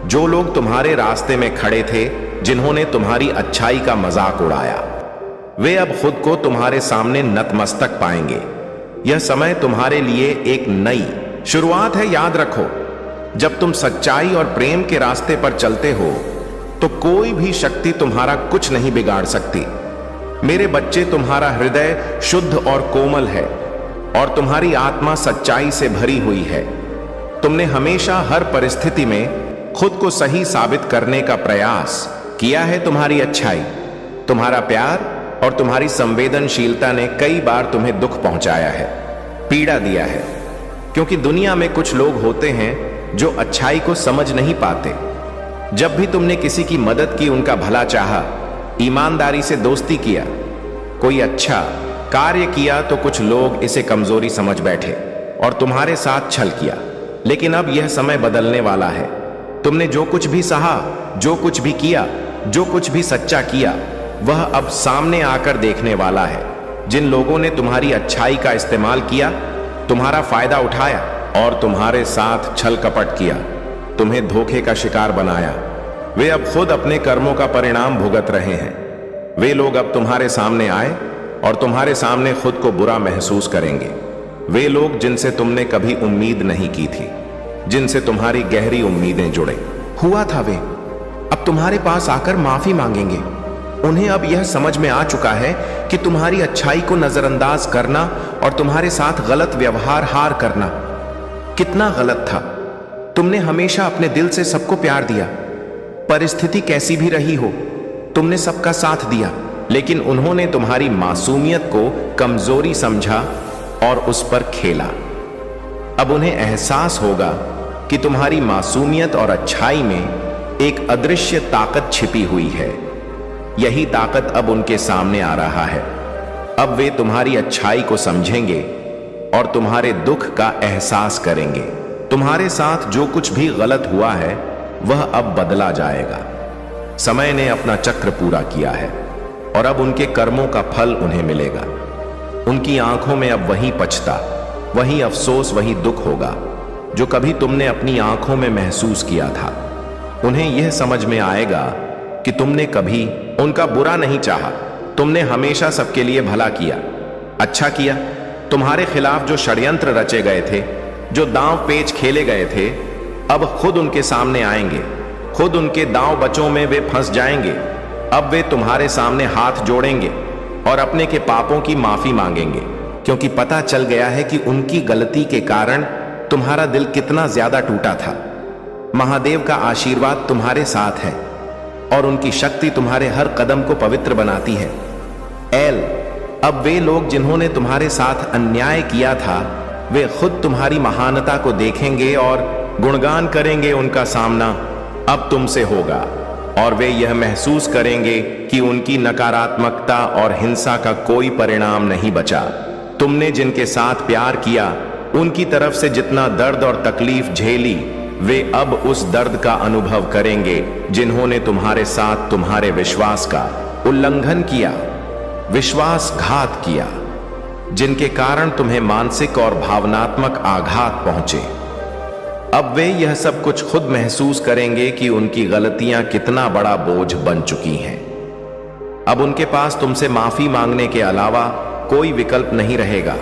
जो लोग तुम्हारे रास्ते में खड़े थे, जिन्होंने तुम्हारी अच्छाई का मजाक उड़ाया, वे अब खुद को तुम्हारे सामने नतमस्तक पाएंगे। यह समय तुम्हारे लिए एक नई शुरुआत है। याद रखो, जब तुम सच्चाई और प्रेम के रास्ते पर चलते हो तो कोई भी शक्ति तुम्हारा कुछ नहीं बिगाड़ सकती। मेरे बच्चे, तुम्हारा हृदय शुद्ध और कोमल है और तुम्हारी आत्मा सच्चाई से भरी हुई है। तुमने हमेशा हर परिस्थिति में खुद को सही साबित करने का प्रयास किया है। तुम्हारी अच्छाई, तुम्हारा प्यार और तुम्हारी संवेदनशीलता ने कई बार तुम्हें दुख पहुंचाया है, पीड़ा दिया है, क्योंकि दुनिया में कुछ लोग होते हैं जो अच्छाई को समझ नहीं पाते। जब भी तुमने किसी की मदद की, उनका भला चाहा, ईमानदारी से दोस्ती किया, कोई अच्छा कार्य किया, तो कुछ लोग इसे कमजोरी समझ बैठे और तुम्हारे साथ छल किया। लेकिन अब यह समय बदलने वाला है। तुमने जो कुछ भी सहा, जो कुछ भी किया, जो कुछ भी सच्चा किया, वह अब सामने आकर देखने वाला है। जिन लोगों ने तुम्हारी अच्छाई का इस्तेमाल किया, तुम्हारा फायदा उठाया और तुम्हारे साथ छल कपट किया, तुम्हें धोखे का शिकार बनाया, वे अब खुद अपने कर्मों का परिणाम भुगत रहे हैं। वे लोग अब तुम्हारे सामने आए और तुम्हारे सामने खुद को बुरा महसूस करेंगे। वे लोग जिनसे तुमने कभी उम्मीद नहीं की थी, जिनसे तुम्हारी गहरी उम्मीदें जुड़े हुआ था, वे अब तुम्हारे पास आकर माफी मांगेंगे। उन्हें अब यह समझ में आ चुका है कि तुम्हारी अच्छाई को नजरअंदाज करना और तुम्हारे साथ गलत व्यवहार हार करना कितना गलत था। तुमने हमेशा अपने दिल से सबको प्यार दिया, परिस्थिति कैसी भी रही हो, तुमने सबका साथ दिया, लेकिन उन्होंने तुम्हारी मासूमियत को कमजोरी समझा और उस पर खेला। अब उन्हें एहसास होगा कि तुम्हारी मासूमियत और अच्छाई में एक अदृश्य ताकत छिपी हुई है। यही ताकत अब उनके सामने आ रहा है। अब वे तुम्हारी अच्छाई को समझेंगे और तुम्हारे दुख का एहसास करेंगे। तुम्हारे साथ जो कुछ भी गलत हुआ है वह अब बदला जाएगा। समय ने अपना चक्र पूरा किया है और अब उनके कर्मों का फल उन्हें मिलेगा। उनकी आंखों में अब वही पछता, वही अफसोस, वही दुख होगा जो कभी तुमने अपनी आंखों में महसूस किया था। उन्हें यह समझ में आएगा कि तुमने कभी उनका बुरा नहीं चाहा, तुमने हमेशा सबके लिए भला किया, अच्छा किया। तुम्हारे खिलाफ जो षड्यंत्र रचे गए थे, जो दांव पेच खेले गए थे, अब खुद उनके सामने आएंगे। खुद उनके दांव बचों में वे फंस जाएंगे। अब वे तुम्हारे सामने हाथ जोड़ेंगे और अपने के पापों की माफी मांगेंगे, क्योंकि पता चल गया है कि उनकी गलती के कारण तुम्हारा दिल कितना ज्यादा टूटा था। महादेव का आशीर्वाद तुम्हारे साथ है और उनकी शक्ति तुम्हारे हर कदम को पवित्र बनाती है। अब वे लोग जिन्होंने तुम्हारे साथ अन्याय किया था, वे खुद तुम्हारी महानता को देखेंगे और गुणगान करेंगे। उनका सामना अब तुमसे होगा और वे यह महसूस करेंगे कि उनकी नकारात्मकता और हिंसा का कोई परिणाम नहीं बचा। तुमने जिनके साथ प्यार किया, उनकी तरफ से जितना दर्द और तकलीफ झेली, वे अब उस दर्द का अनुभव करेंगे जिन्होंने तुम्हारे साथ तुम्हारे विश्वास का उल्लंघन किया, विश्वासघात किया, जिनके कारण तुम्हें मानसिक और भावनात्मक आघात पहुंचे। अब वे यह सब कुछ खुद महसूस करेंगे कि उनकी गलतियां कितना बड़ा बोझ बन चुकी हैं। अब उनके पास तुमसे माफी मांगने के अलावा कोई विकल्प नहीं रहेगा।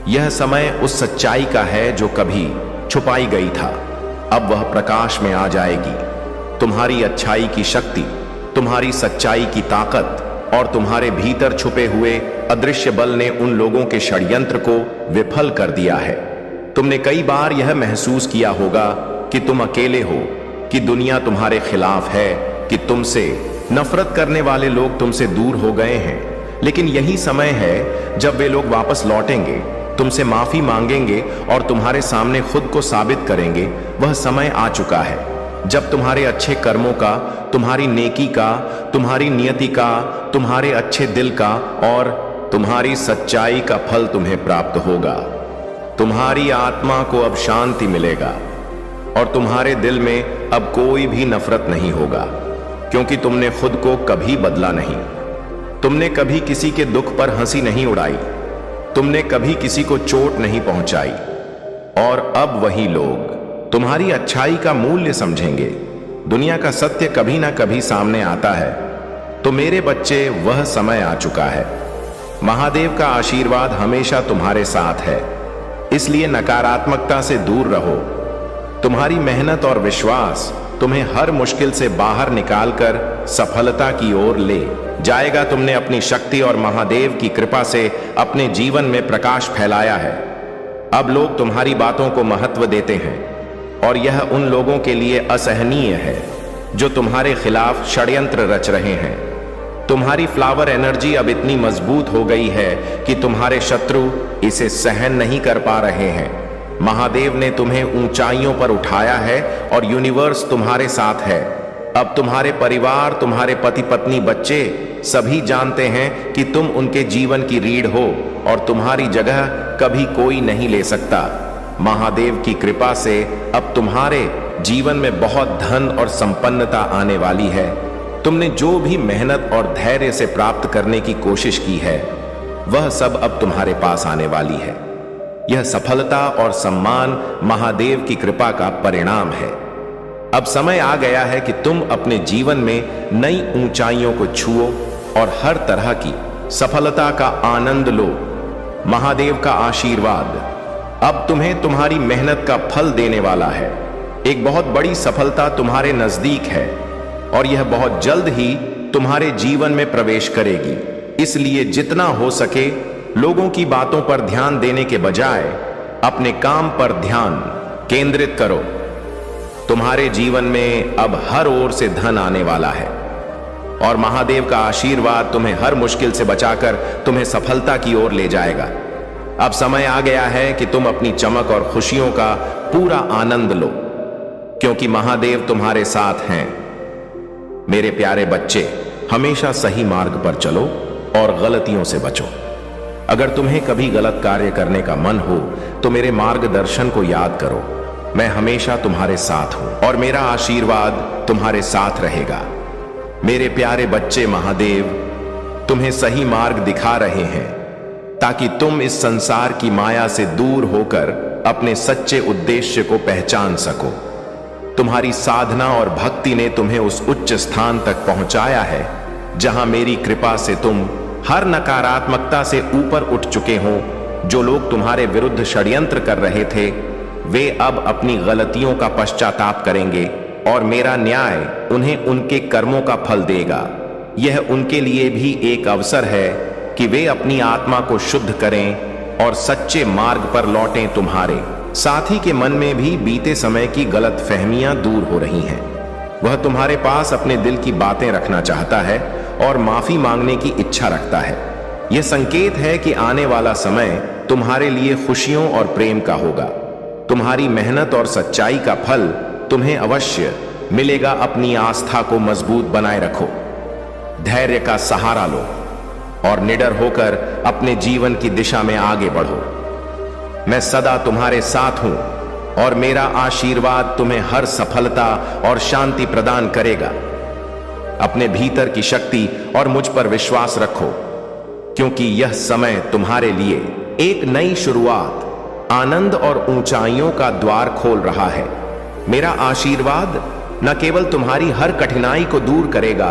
यह समय उस सच्चाई का है जो कभी छुपाई गई था, अब वह प्रकाश में आ जाएगी। तुम्हारी अच्छाई की शक्ति, तुम्हारी सच्चाई की ताकत और तुम्हारे भीतर छुपे हुए अदृश्य बल ने उन लोगों के षड्यंत्र को विफल कर दिया है। तुमने कई बार यह महसूस किया होगा कि तुम अकेले हो, कि दुनिया तुम्हारे खिलाफ है, कि तुमसे नफरत करने वाले लोग तुमसे दूर हो गए हैं। लेकिन यही समय है जब वे लोग वापस लौटेंगे, तुमसे माफी मांगेंगे और तुम्हारे सामने खुद को साबित करेंगे। वह समय आ चुका है जब तुम्हारे अच्छे कर्मों का, तुम्हारी नेकी का, तुम्हारी नियति का, तुम्हारे अच्छे दिल का और तुम्हारी सच्चाई का फल तुम्हें प्राप्त होगा। तुम्हारी आत्मा को अब शांति मिलेगा और तुम्हारे दिल में अब कोई भी नफरत नहीं होगा, क्योंकि तुमने खुद को कभी बदला नहीं। तुमने कभी किसी के दुख पर हंसी नहीं उड़ाई, तुमने कभी किसी को चोट नहीं पहुंचाई। और अब वही लोग तुम्हारी अच्छाई का मूल्य समझेंगे। दुनिया का सत्य कभी ना कभी सामने आता है। तो मेरे बच्चे, वह समय आ चुका है। महादेव का आशीर्वाद हमेशा तुम्हारे साथ है, इसलिए नकारात्मकता से दूर रहो। तुम्हारी मेहनत और विश्वास तुम्हें हर मुश्किल से बाहर निकालकर सफलता की ओर ले जाएगा। तुमने अपनी शक्ति और महादेव की कृपा से अपने जीवन में प्रकाश फैलाया है। अब लोग तुम्हारी बातों को महत्व देते हैं और यह उन लोगों के लिए असहनीय है जो तुम्हारे खिलाफ षड्यंत्र रच रहे हैं। तुम्हारी फ्लावर एनर्जी अब इतनी मजबूत हो गई है कि तुम्हारे शत्रु इसे सहन नहीं कर पा रहे हैं। महादेव ने तुम्हें ऊंचाइयों पर उठाया है और यूनिवर्स तुम्हारे साथ है। अब तुम्हारे परिवार, तुम्हारे पति पत्नी, बच्चे सभी जानते हैं कि तुम उनके जीवन की रीढ़ हो और तुम्हारी जगह कभी कोई नहीं ले सकता। महादेव की कृपा से अब तुम्हारे जीवन में बहुत धन और संपन्नता आने वाली है। तुमने जो भी मेहनत और धैर्य से प्राप्त करने की कोशिश की है, वह सब अब तुम्हारे पास आने वाली है। यह सफलता और सम्मान महादेव की कृपा का परिणाम है। अब समय आ गया है कि तुम अपने जीवन में नई ऊंचाइयों को छुओ और हर तरह की सफलता का आनंद लो। महादेव का आशीर्वाद अब तुम्हें तुम्हारी मेहनत का फल देने वाला है। एक बहुत बड़ी सफलता तुम्हारे नजदीक है और यह बहुत जल्द ही तुम्हारे जीवन में प्रवेश करेगी। इसलिए जितना हो सके लोगों की बातों पर ध्यान देने के बजाय अपने काम पर ध्यान केंद्रित करो। तुम्हारे जीवन में अब हर ओर से धन आने वाला है और महादेव का आशीर्वाद तुम्हें हर मुश्किल से बचाकर तुम्हें सफलता की ओर ले जाएगा। अब समय आ गया है कि तुम अपनी चमक और खुशियों का पूरा आनंद लो, क्योंकि महादेव तुम्हारे साथ हैं। मेरे प्यारे बच्चे, हमेशा सही मार्ग पर चलो और गलतियों से बचो। अगर तुम्हें कभी गलत कार्य करने का मन हो तो मेरे मार्गदर्शन को याद करो। मैं हमेशा तुम्हारे साथ हूं और मेरा आशीर्वाद तुम्हारे साथ रहेगा। मेरे प्यारे बच्चे, महादेव तुम्हें सही मार्ग दिखा रहे हैं ताकि तुम इस संसार की माया से दूर होकर अपने सच्चे उद्देश्य को पहचान सको। तुम्हारी साधना और भक्ति ने तुम्हें उस उच्च स्थान तक पहुंचाया है जहां मेरी कृपा से तुम हर नकारात्मकता से ऊपर उठ चुके हो। जो लोग तुम्हारे विरुद्ध षड्यंत्र कर रहे थे, वे अब अपनी गलतियों का पश्चाताप करेंगे और मेरा न्याय उन्हें उनके कर्मों का फल देगा। यह उनके लिए भी एक अवसर है कि वे अपनी आत्मा को शुद्ध करें और सच्चे मार्ग पर लौटें। तुम्हारे साथी के मन में भी बीते समय की गलत फहमियां दूर हो रही हैं। वह तुम्हारे पास अपने दिल की बातें रखना चाहता है और माफी मांगने की इच्छा रखता है। यह संकेत है कि आने वाला समय तुम्हारे लिए खुशियों और प्रेम का होगा। तुम्हारी मेहनत और सच्चाई का फल तुम्हें अवश्य मिलेगा। अपनी आस्था को मजबूत बनाए रखो, धैर्य का सहारा लो और निडर होकर अपने जीवन की दिशा में आगे बढ़ो। मैं सदा तुम्हारे साथ हूं और मेरा आशीर्वाद तुम्हें हर सफलता और शांति प्रदान करेगा। अपने भीतर की शक्ति और मुझ पर विश्वास रखो, क्योंकि यह समय तुम्हारे लिए एक नई शुरुआत, आनंद और ऊंचाइयों का द्वार खोल रहा है। मेरा आशीर्वाद न केवल तुम्हारी हर कठिनाई को दूर करेगा,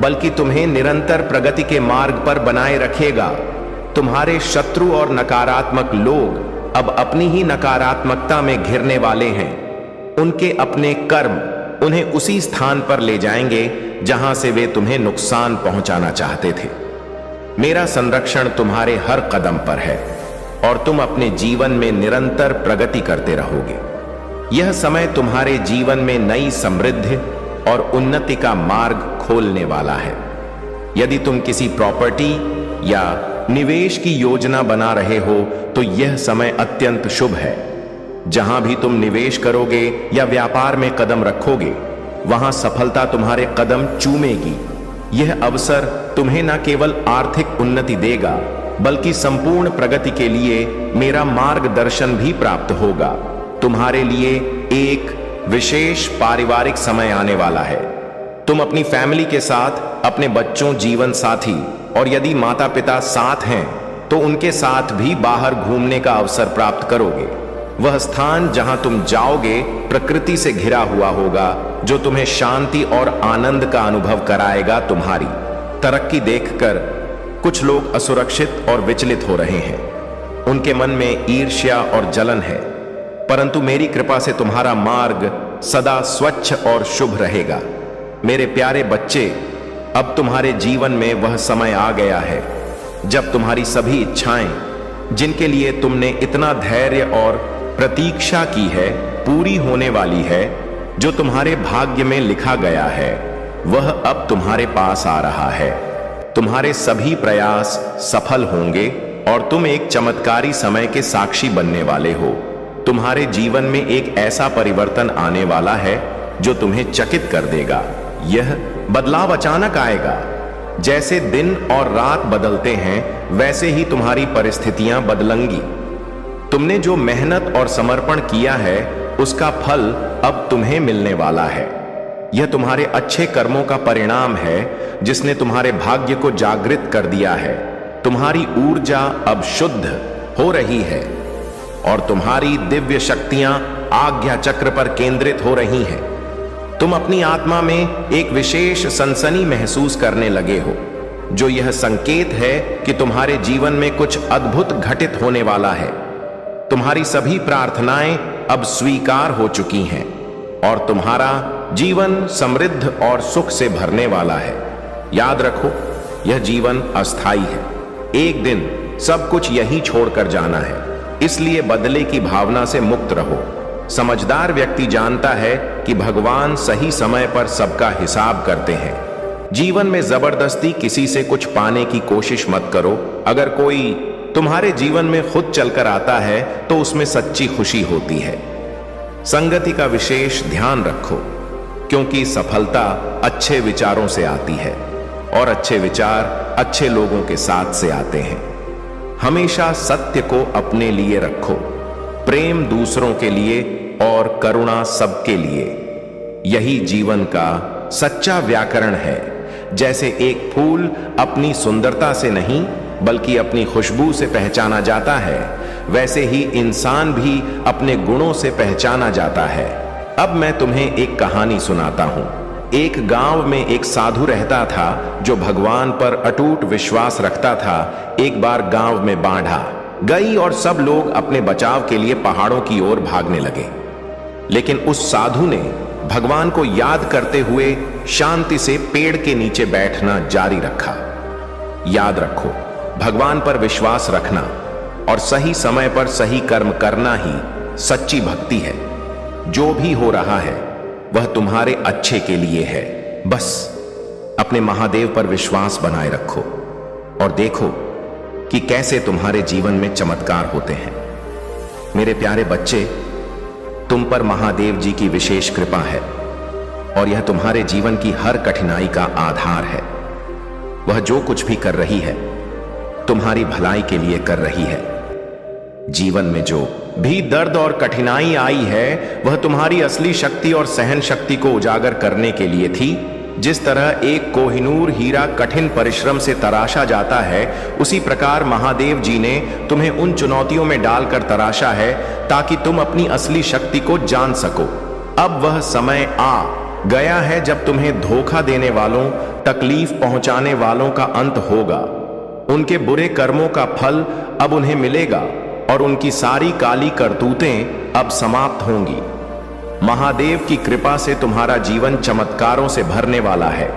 बल्कि तुम्हें निरंतर प्रगति के मार्ग पर बनाए रखेगा। तुम्हारे शत्रु और नकारात्मक लोग अब अपनी ही नकारात्मकता में घिरने वाले हैं। उनके अपने कर्म उन्हें उसी स्थान पर ले जाएंगे जहां से वे तुम्हें नुकसान पहुंचाना चाहते थे। मेरा संरक्षण तुम्हारे हर कदम पर है और तुम अपने जीवन में निरंतर प्रगति करते रहोगे। यह समय तुम्हारे जीवन में नई समृद्धि और उन्नति का मार्ग खोलने वाला है। यदि तुम किसी प्रॉपर्टी या निवेश की योजना बना रहे हो तो यह समय अत्यंत शुभ है। जहां भी तुम निवेश करोगे या व्यापार में कदम रखोगे, वहां सफलता तुम्हारे कदम चूमेगी। यह अवसर तुम्हें न केवल आर्थिक उन्नति देगा, बल्कि संपूर्ण प्रगति के लिए मेरा मार्गदर्शन भी प्राप्त होगा। तुम्हारे लिए एक विशेष पारिवारिक समय आने वाला है। तुम अपनी फैमिली के साथ, अपने बच्चों, जीवन साथी और यदि माता पिता साथ हैं तो उनके साथ भी बाहर घूमने का अवसर प्राप्त करोगे। वह स्थान जहां तुम जाओगे प्रकृति से घिरा हुआ होगा, जो तुम्हें शांति और आनंद का अनुभव कराएगा। तुम्हारी तरक्की देखकर कुछ लोग असुरक्षित और विचलित हो रहे हैं। उनके मन में ईर्ष्या और जलन है, परंतु मेरी कृपा से तुम्हारा मार्ग सदा स्वच्छ और शुभ रहेगा। मेरे प्यारे बच्चे, अब तुम्हारे जीवन में वह समय आ गया है जब तुम्हारी सभी इच्छाएं, जिनके लिए तुमने इतना धैर्य और प्रतीक्षा की है, पूरी होने वाली है। जो तुम्हारे भाग्य में लिखा गया है वह अब तुम्हारे पास आ रहा है। तुम्हारे सभी प्रयास सफल होंगे और तुम एक चमत्कारी समय के साक्षी बनने वाले हो। तुम्हारे जीवन में एक ऐसा परिवर्तन आने वाला है जो तुम्हें चकित कर देगा। यह बदलाव अचानक आएगा। जैसे दिन और रात बदलते हैं, वैसे ही तुम्हारी परिस्थितियां बदलेंगी। तुमने जो मेहनत और समर्पण किया है, उसका फल अब तुम्हें मिलने वाला है। यह तुम्हारे अच्छे कर्मों का परिणाम है, जिसने तुम्हारे भाग्य को जागृत कर दिया है। तुम्हारी ऊर्जा अब शुद्ध हो रही है और तुम्हारी दिव्य शक्तियां आज्ञा चक्र पर केंद्रित हो रही हैं। तुम अपनी आत्मा में एक विशेष सनसनी महसूस करने लगे हो, जो यह संकेत है कि तुम्हारे जीवन में कुछ अद्भुत घटित होने वाला है। तुम्हारी सभी प्रार्थनाएं अब स्वीकार हो चुकी हैं और तुम्हारा जीवन समृद्ध और सुख से भरने वाला है। याद रखो, यह जीवन अस्थाई है। एक दिन सब कुछ यही छोड़कर जाना है, इसलिए बदले की भावना से मुक्त रहो। समझदार व्यक्ति जानता है कि भगवान सही समय पर सबका हिसाब करते हैं। जीवन में जबरदस्ती किसी से कुछ पाने की कोशिश मत करो। अगर कोई तुम्हारे जीवन में खुद चलकर आता है तो उसमें सच्ची खुशी होती है। संगति का विशेष ध्यान रखो, क्योंकि सफलता अच्छे विचारों से आती है और अच्छे विचार अच्छे लोगों के साथ से आते हैं। हमेशा सत्य को अपने लिए रखो, प्रेम दूसरों के लिए और करुणा सबके लिए। यही जीवन का सच्चा व्याकरण है। जैसे एक फूल अपनी सुंदरता से नहीं बल्कि अपनी खुशबू से पहचाना जाता है, वैसे ही इंसान भी अपने गुणों से पहचाना जाता है। अब मैं तुम्हें एक कहानी सुनाता हूं। एक गांव में एक साधु रहता था जो भगवान पर अटूट विश्वास रखता था। एक बार गांव में बाढ़ आ गई और सब लोग अपने बचाव के लिए पहाड़ों की ओर भागने लगे। लेकिन उस साधु ने भगवान को याद करते हुए शांति से पेड़ के नीचे बैठना जारी रखा। याद रखो, भगवान पर विश्वास रखना और सही समय पर सही कर्म करना ही सच्ची भक्ति है। जो भी हो रहा है वह तुम्हारे अच्छे के लिए है। बस अपने महादेव पर विश्वास बनाए रखो और देखो कि कैसे तुम्हारे जीवन में चमत्कार होते हैं। मेरे प्यारे बच्चे, तुम पर महादेव जी की विशेष कृपा है और यह तुम्हारे जीवन की हर कठिनाई का आधार है। वह जो कुछ भी कर रही है तुम्हारी भलाई के लिए कर रही है। जीवन में जो भी दर्द और कठिनाई आई है वह तुम्हारी असली शक्ति और सहन शक्ति को उजागर करने के लिए थी। जिस तरह एक कोहिनूर हीरा कठिन परिश्रम से तराशा जाता है, उसी प्रकार महादेव जी ने तुम्हें उन चुनौतियों में डालकर तराशा है ताकि तुम अपनी असली शक्ति को जान सको। अब वह समय आ गया है जब तुम्हें धोखा देने वालों, तकलीफ पहुंचाने वालों का अंत होगा। उनके बुरे कर्मों का फल अब उन्हें मिलेगा और उनकी सारी काली करतूतें अब समाप्त होंगी। महादेव की कृपा से तुम्हारा जीवन चमत्कारों से भरने वाला है।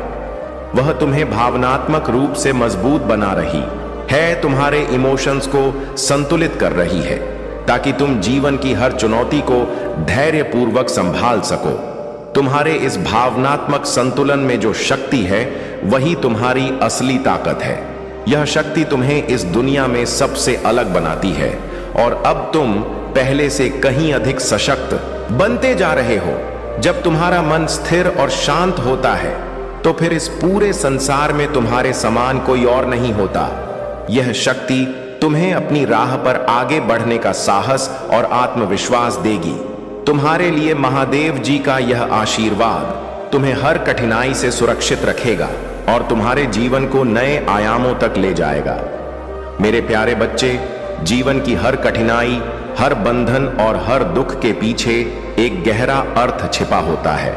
वह तुम्हें भावनात्मक रूप से मजबूत बना रही है, तुम्हारे इमोशंस को संतुलित कर रही है, ताकि तुम जीवन की हर चुनौती को धैर्यपूर्वक संभाल सको। तुम्हारे इस भावनात्मक संतुलन में जो शक्ति है, वही तुम्हारी असली ताकत है। यह शक्ति तुम्हें इस दुनिया में सबसे अलग बनाती है और अब तुम पहले से कहीं अधिक सशक्त बनते जा रहे हो। जब तुम्हारा मन स्थिर और शांत होता है, तो फिर इस पूरे संसार में तुम्हारे समान कोई और नहीं होता। यह शक्ति तुम्हें अपनी राह पर आगे बढ़ने का साहस और आत्मविश्वास देगी। तुम्हारे लिए महादेव जी का यह आशीर्वाद तुम्हें हर कठिनाई से सुरक्षित रखेगा और तुम्हारे जीवन को नए आयामों तक ले जाएगा। मेरे प्यारे बच्चे, जीवन की हर कठिनाई, हर बंधन और हर दुख के पीछे एक गहरा अर्थ छिपा होता है।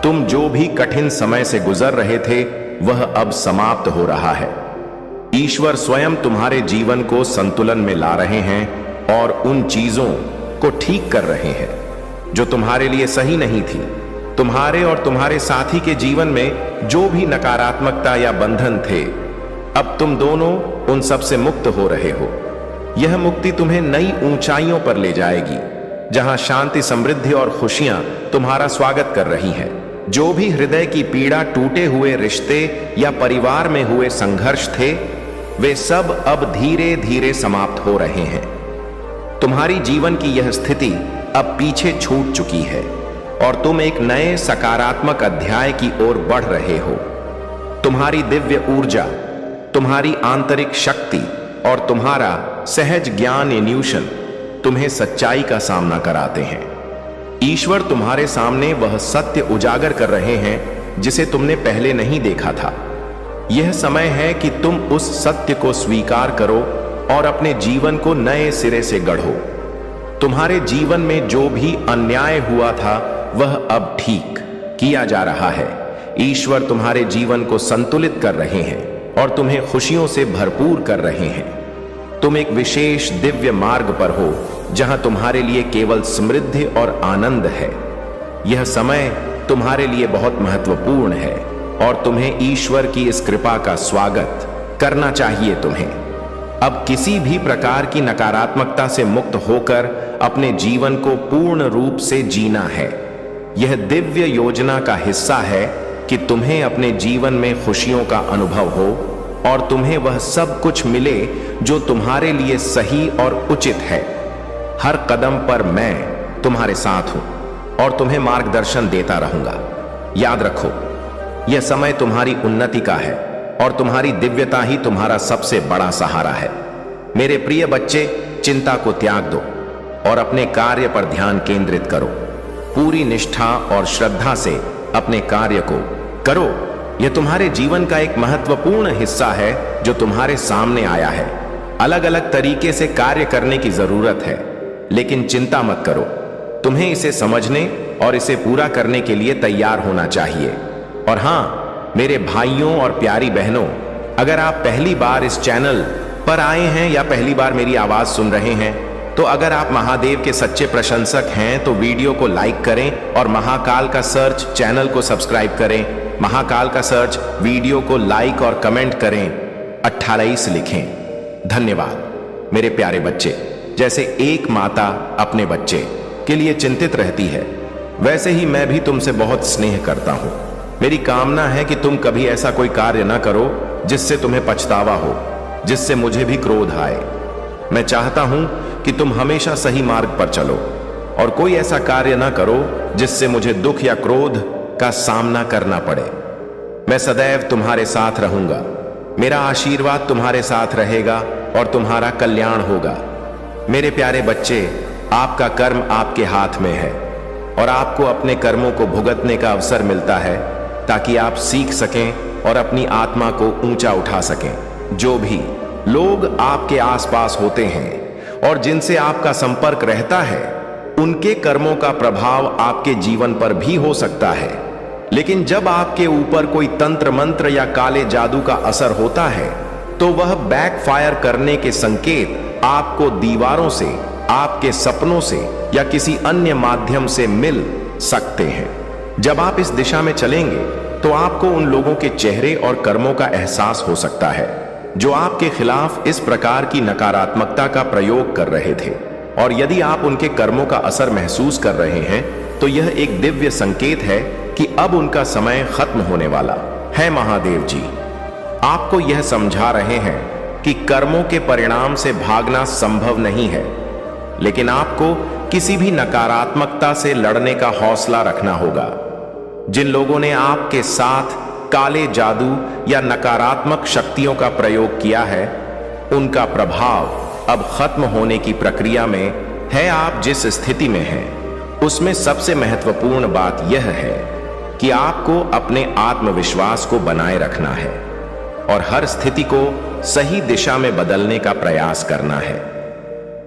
तुम जो भी कठिन समय से गुजर रहे थे, वह अब समाप्त हो रहा है। ईश्वर स्वयं तुम्हारे जीवन को संतुलन में ला रहे हैं और उन चीजों को ठीक कर रहे हैं जो तुम्हारे लिए सही नहीं थी। तुम्हारे और तुम्हारे साथी के जीवन में जो भी नकारात्मकता या बंधन थे, अब तुम दोनों उन सब से मुक्त हो रहे हो। यह मुक्ति तुम्हें नई ऊंचाइयों पर ले जाएगी, जहां शांति, समृद्धि और खुशियां तुम्हारा स्वागत कर रही हैं। जो भी हृदय की पीड़ा, टूटे हुए रिश्ते या परिवार में हुए संघर्ष थे, वे सब अब धीरे धीरे समाप्त हो रहे हैं। तुम्हारी जीवन की यह स्थिति अब पीछे छूट चुकी है और तुम एक नए सकारात्मक अध्याय की ओर बढ़ रहे हो। तुम्हारी दिव्य ऊर्जा, तुम्हारी आंतरिक शक्ति और तुम्हारा सहज ज्ञान, इन्यूशन तुम्हें सच्चाई का सामना कराते हैं। ईश्वर तुम्हारे सामने वह सत्य उजागर कर रहे हैं जिसे तुमने पहले नहीं देखा था। यह समय है कि तुम उस सत्य को स्वीकार करो और अपने जीवन को नए सिरे से गढ़ो। तुम्हारे जीवन में जो भी अन्याय हुआ था, वह अब ठीक किया जा रहा है। ईश्वर तुम्हारे जीवन को संतुलित कर रहे हैं और तुम्हें खुशियों से भरपूर कर रहे हैं। तुम एक विशेष दिव्य मार्ग पर हो, जहां तुम्हारे लिए केवल समृद्धि और आनंद है। यह समय तुम्हारे लिए बहुत महत्वपूर्ण है और तुम्हें ईश्वर की इस कृपा का स्वागत करना चाहिए। तुम्हें अब किसी भी प्रकार की नकारात्मकता से मुक्त होकर अपने जीवन को पूर्ण रूप से जीना है। यह दिव्य योजना का हिस्सा है कि तुम्हें अपने जीवन में खुशियों का अनुभव हो और तुम्हें वह सब कुछ मिले जो तुम्हारे लिए सही और उचित है। हर कदम पर मैं तुम्हारे साथ हूं और तुम्हें मार्गदर्शन देता रहूंगा। याद रखो, यह समय तुम्हारी उन्नति का है और तुम्हारी दिव्यता ही तुम्हारा सबसे बड़ा सहारा है। मेरे प्रिय बच्चे, चिंता को त्याग दो और अपने कार्य पर ध्यान केंद्रित करो। पूरी निष्ठा और श्रद्धा से अपने कार्य को करो। यह तुम्हारे जीवन का एक महत्वपूर्ण हिस्सा है जो तुम्हारे सामने आया है। अलग अलग तरीके से कार्य करने की जरूरत है, लेकिन चिंता मत करो। तुम्हें इसे समझने और इसे पूरा करने के लिए तैयार होना चाहिए। और हां, मेरे भाइयों और प्यारी बहनों, अगर आप पहली बार इस चैनल पर आए हैं या पहली बार मेरी आवाज सुन रहे हैं, तो अगर आप महादेव के सच्चे प्रशंसक हैं तो वीडियो को लाइक करें और महाकाल का सर्च चैनल को सब्सक्राइब करें। महाकाल का सर्च वीडियो को लाइक और कमेंट करें, 28 लिखें। धन्यवाद मेरे प्यारे बच्चे। जैसे एक माता अपने बच्चे के लिए चिंतित रहती है, वैसे ही मैं भी तुमसे बहुत स्नेह करता हूं। मेरी कामना है कि तुम कभी ऐसा कोई कार्य ना करो जिससे तुम्हें पछतावा हो, जिससे मुझे भी क्रोध आए। मैं चाहता हूं कि तुम हमेशा सही मार्ग पर चलो और कोई ऐसा कार्य ना करो जिससे मुझे दुख या क्रोध का सामना करना पड़े। मैं सदैव तुम्हारे साथ रहूंगा। मेरा आशीर्वाद तुम्हारे साथ रहेगा और तुम्हारा कल्याण होगा। मेरे प्यारे बच्चे, आपका कर्म आपके हाथ में है और आपको अपने कर्मों को भुगतने का अवसर मिलता है ताकि आप सीख सकें और अपनी आत्मा को ऊंचा उठा सकें। जो भी लोग आपके आसपास होते हैं और जिनसे आपका संपर्क रहता है, उनके कर्मों का प्रभाव आपके जीवन पर भी हो सकता है। लेकिन जब आपके ऊपर कोई तंत्र मंत्र या काले जादू का असर होता है तो वह बैकफायर करने के संकेत आपको दीवारों से, आपके सपनों से या किसी अन्य माध्यम से मिल सकते हैं। जब आप इस दिशा में चलेंगे तो आपको उन लोगों के चेहरे और कर्मों का एहसास हो सकता है जो आपके खिलाफ इस प्रकार की नकारात्मकता का प्रयोग कर रहे थे, और यदि आप उनके कर्मों का असर महसूस कर रहे हैं तो यह एक दिव्य संकेत है कि अब उनका समय खत्म होने वाला है। महादेव जी आपको यह समझा रहे हैं कि कर्मों के परिणाम से भागना संभव नहीं है, लेकिन आपको किसी भी नकारात्मकता से लड़ने का हौसला रखना होगा। जिन लोगों ने आपके साथ काले जादू या नकारात्मक शक्तियों का प्रयोग किया है, उनका प्रभाव अब खत्म होने की प्रक्रिया में है। आप जिस स्थिति में हैं उसमें सबसे महत्वपूर्ण बात यह है कि आपको अपने आत्मविश्वास को बनाए रखना है और हर स्थिति को सही दिशा में बदलने का प्रयास करना है।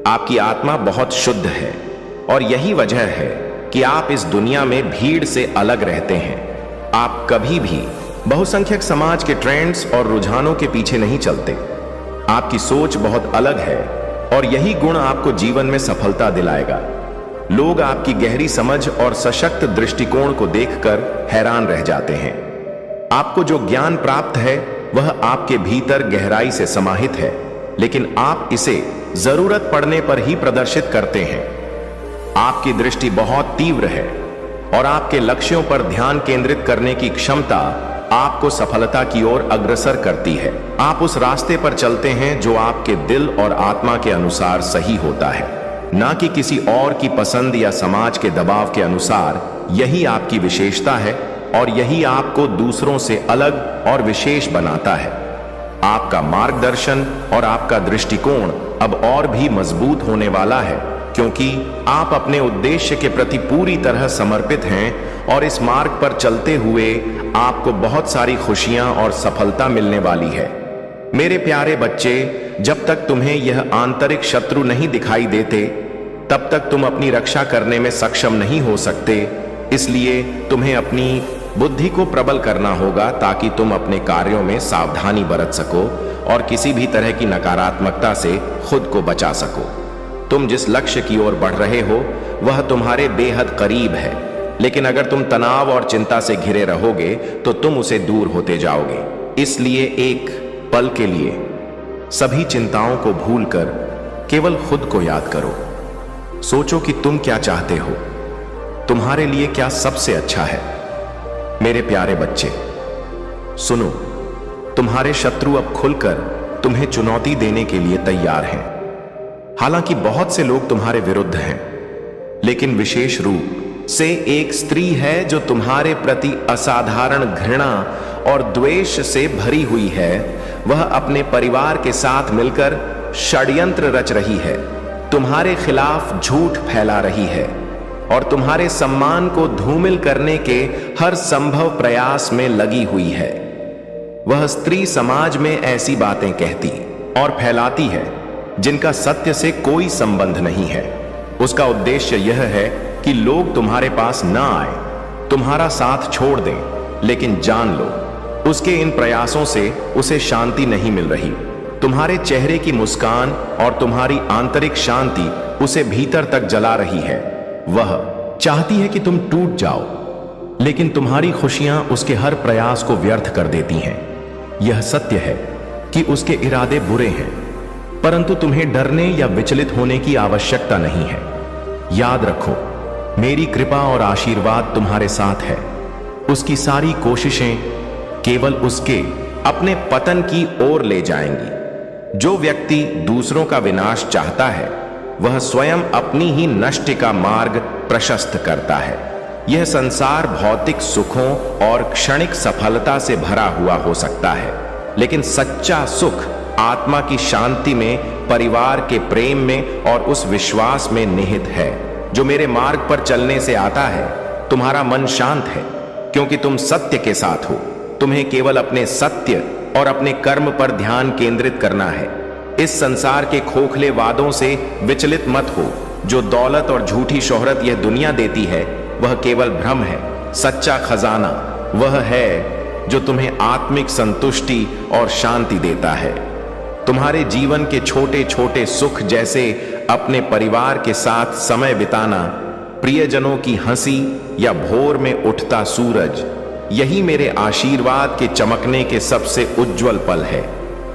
आपकी आत्मा बहुत शुद्ध है और यही वजह है कि आप इस दुनिया में भीड़ से अलग रहते हैं। आप कभी भी बहुसंख्यक समाज के ट्रेंड्स और रुझानों के पीछे नहीं चलते। आपकी सोच बहुत अलग है और यही गुण आपको जीवन में सफलता दिलाएगा। लोग आपकी गहरी समझ और सशक्त दृष्टिकोण को देखकर हैरान रह जाते हैं। आपको जो ज्ञान प्राप्त है वह आपके भीतर गहराई से समाहित है, लेकिन आप इसे जरूरत पड़ने पर ही प्रदर्शित करते हैं। आपकी दृष्टि बहुत तीव्र है और आपके लक्ष्यों पर ध्यान केंद्रित करने की क्षमता आपको सफलता की ओर अग्रसर करती है। आप उस रास्ते पर चलते हैं जो आपके दिल और आत्मा के अनुसार सही होता है, ना कि किसी और की पसंद या समाज के दबाव के अनुसार। यही आपकी विशेषता है और यही आपको दूसरों से अलग और विशेष बनाता है। आपका मार्गदर्शन और आपका दृष्टिकोण अब और भी मजबूत होने वाला है, क्योंकि आप अपने उद्देश्य के प्रति पूरी तरह समर्पित हैं और इस मार्ग पर चलते हुए आपको बहुत सारी खुशियां और सफलता मिलने वाली है। मेरे प्यारे बच्चे, जब तक तुम्हें यह आंतरिक शत्रु नहीं दिखाई देते तब तक तुम अपनी रक्षा करने में सक्षम नहीं हो सकते। इसलिए तुम्हें अपनी बुद्धि को प्रबल करना होगा ताकि तुम अपने कार्यों में सावधानी बरत सको और किसी भी तरह की नकारात्मकता से खुद को बचा सको। तुम जिस लक्ष्य की ओर बढ़ रहे हो वह तुम्हारे बेहद करीब है, लेकिन अगर तुम तनाव और चिंता से घिरे रहोगे तो तुम उसे दूर होते जाओगे। इसलिए एक पल के लिए सभी चिंताओं को भूलकर केवल खुद को याद करो। सोचो कि तुम क्या चाहते हो, तुम्हारे लिए क्या सबसे अच्छा है। मेरे प्यारे बच्चे सुनो, तुम्हारे शत्रु अब खुलकर तुम्हें चुनौती देने के लिए तैयार हैं। हालांकि बहुत से लोग तुम्हारे विरुद्ध हैं, लेकिन विशेष रूप से एक स्त्री है जो तुम्हारे प्रति असाधारण घृणा और द्वेष से भरी हुई है। वह अपने परिवार के साथ मिलकर षड्यंत्र रच रही है, तुम्हारे खिलाफ झूठ फैला रही है और तुम्हारे सम्मान को धूमिल करने के हर संभव प्रयास में लगी हुई है। वह स्त्री समाज में ऐसी बातें कहती और फैलाती है जिनका सत्य से कोई संबंध नहीं है। उसका उद्देश्य यह है कि लोग तुम्हारे पास न आए, तुम्हारा साथ छोड़ दें। लेकिन जान लो, उसके इन प्रयासों से उसे शांति नहीं मिल रही। तुम्हारे चेहरे की मुस्कान और तुम्हारी आंतरिक शांति उसे भीतर तक जला रही है। वह चाहती है कि तुम टूट जाओ, लेकिन तुम्हारी खुशियां उसके हर प्रयास को व्यर्थ कर देती हैं। यह सत्य है कि उसके इरादे बुरे हैं, परंतु तुम्हें डरने या विचलित होने की आवश्यकता नहीं है। याद रखो, मेरी कृपा और आशीर्वाद तुम्हारे साथ है। उसकी सारी कोशिशें केवल उसके अपने पतन की ओर ले जाएंगी। जो व्यक्ति दूसरों का विनाश चाहता है वह स्वयं अपनी ही नष्टि का मार्ग प्रशस्त करता है। यह संसार भौतिक सुखों और क्षणिक सफलता से भरा हुआ हो सकता है, लेकिन सच्चा सुख आत्मा की शांति में, परिवार के प्रेम में और उस विश्वास में निहित है जो मेरे मार्ग पर चलने से आता है। तुम्हारा मन शांत है क्योंकि तुम सत्य के साथ हो। तुम्हें केवल अपने सत्य और अपने कर्म पर ध्यान केंद्रित करना है। इस संसार के खोखले वादों से विचलित मत हो। जो दौलत और झूठी शोहरत यह दुनिया देती है वह केवल भ्रम है। सच्चा खजाना वह है जो तुम्हें आत्मिक संतुष्टि और शांति देता है। तुम्हारे जीवन के छोटे छोटे सुख, जैसे अपने परिवार के साथ समय बिताना, प्रियजनों की हंसी या भोर में उठता सूरज, यही मेरे आशीर्वाद के चमकने के सबसे उज्जवल पल है।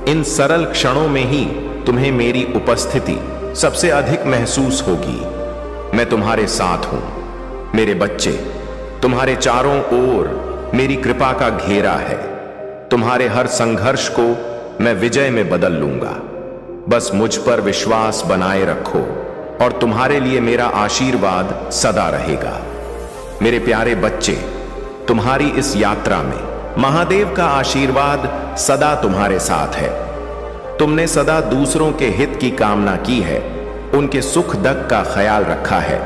इन सरल क्षणों में ही तुम्हें मेरी उपस्थिति सबसे अधिक महसूस होगी। मैं तुम्हारे साथ हूं मेरे बच्चे। तुम्हारे चारों ओर मेरी कृपा का घेरा है। तुम्हारे हर संघर्ष को मैं विजय में बदल लूंगा। बस मुझ पर विश्वास बनाए रखो और तुम्हारे लिए मेरा आशीर्वाद सदा रहेगा। मेरे प्यारे बच्चे, तुम्हारी इस यात्रा में महादेव का आशीर्वाद सदा तुम्हारे साथ है। तुमने सदा दूसरों के हित की कामना की है, उनके सुख दुख का ख्याल रखा है,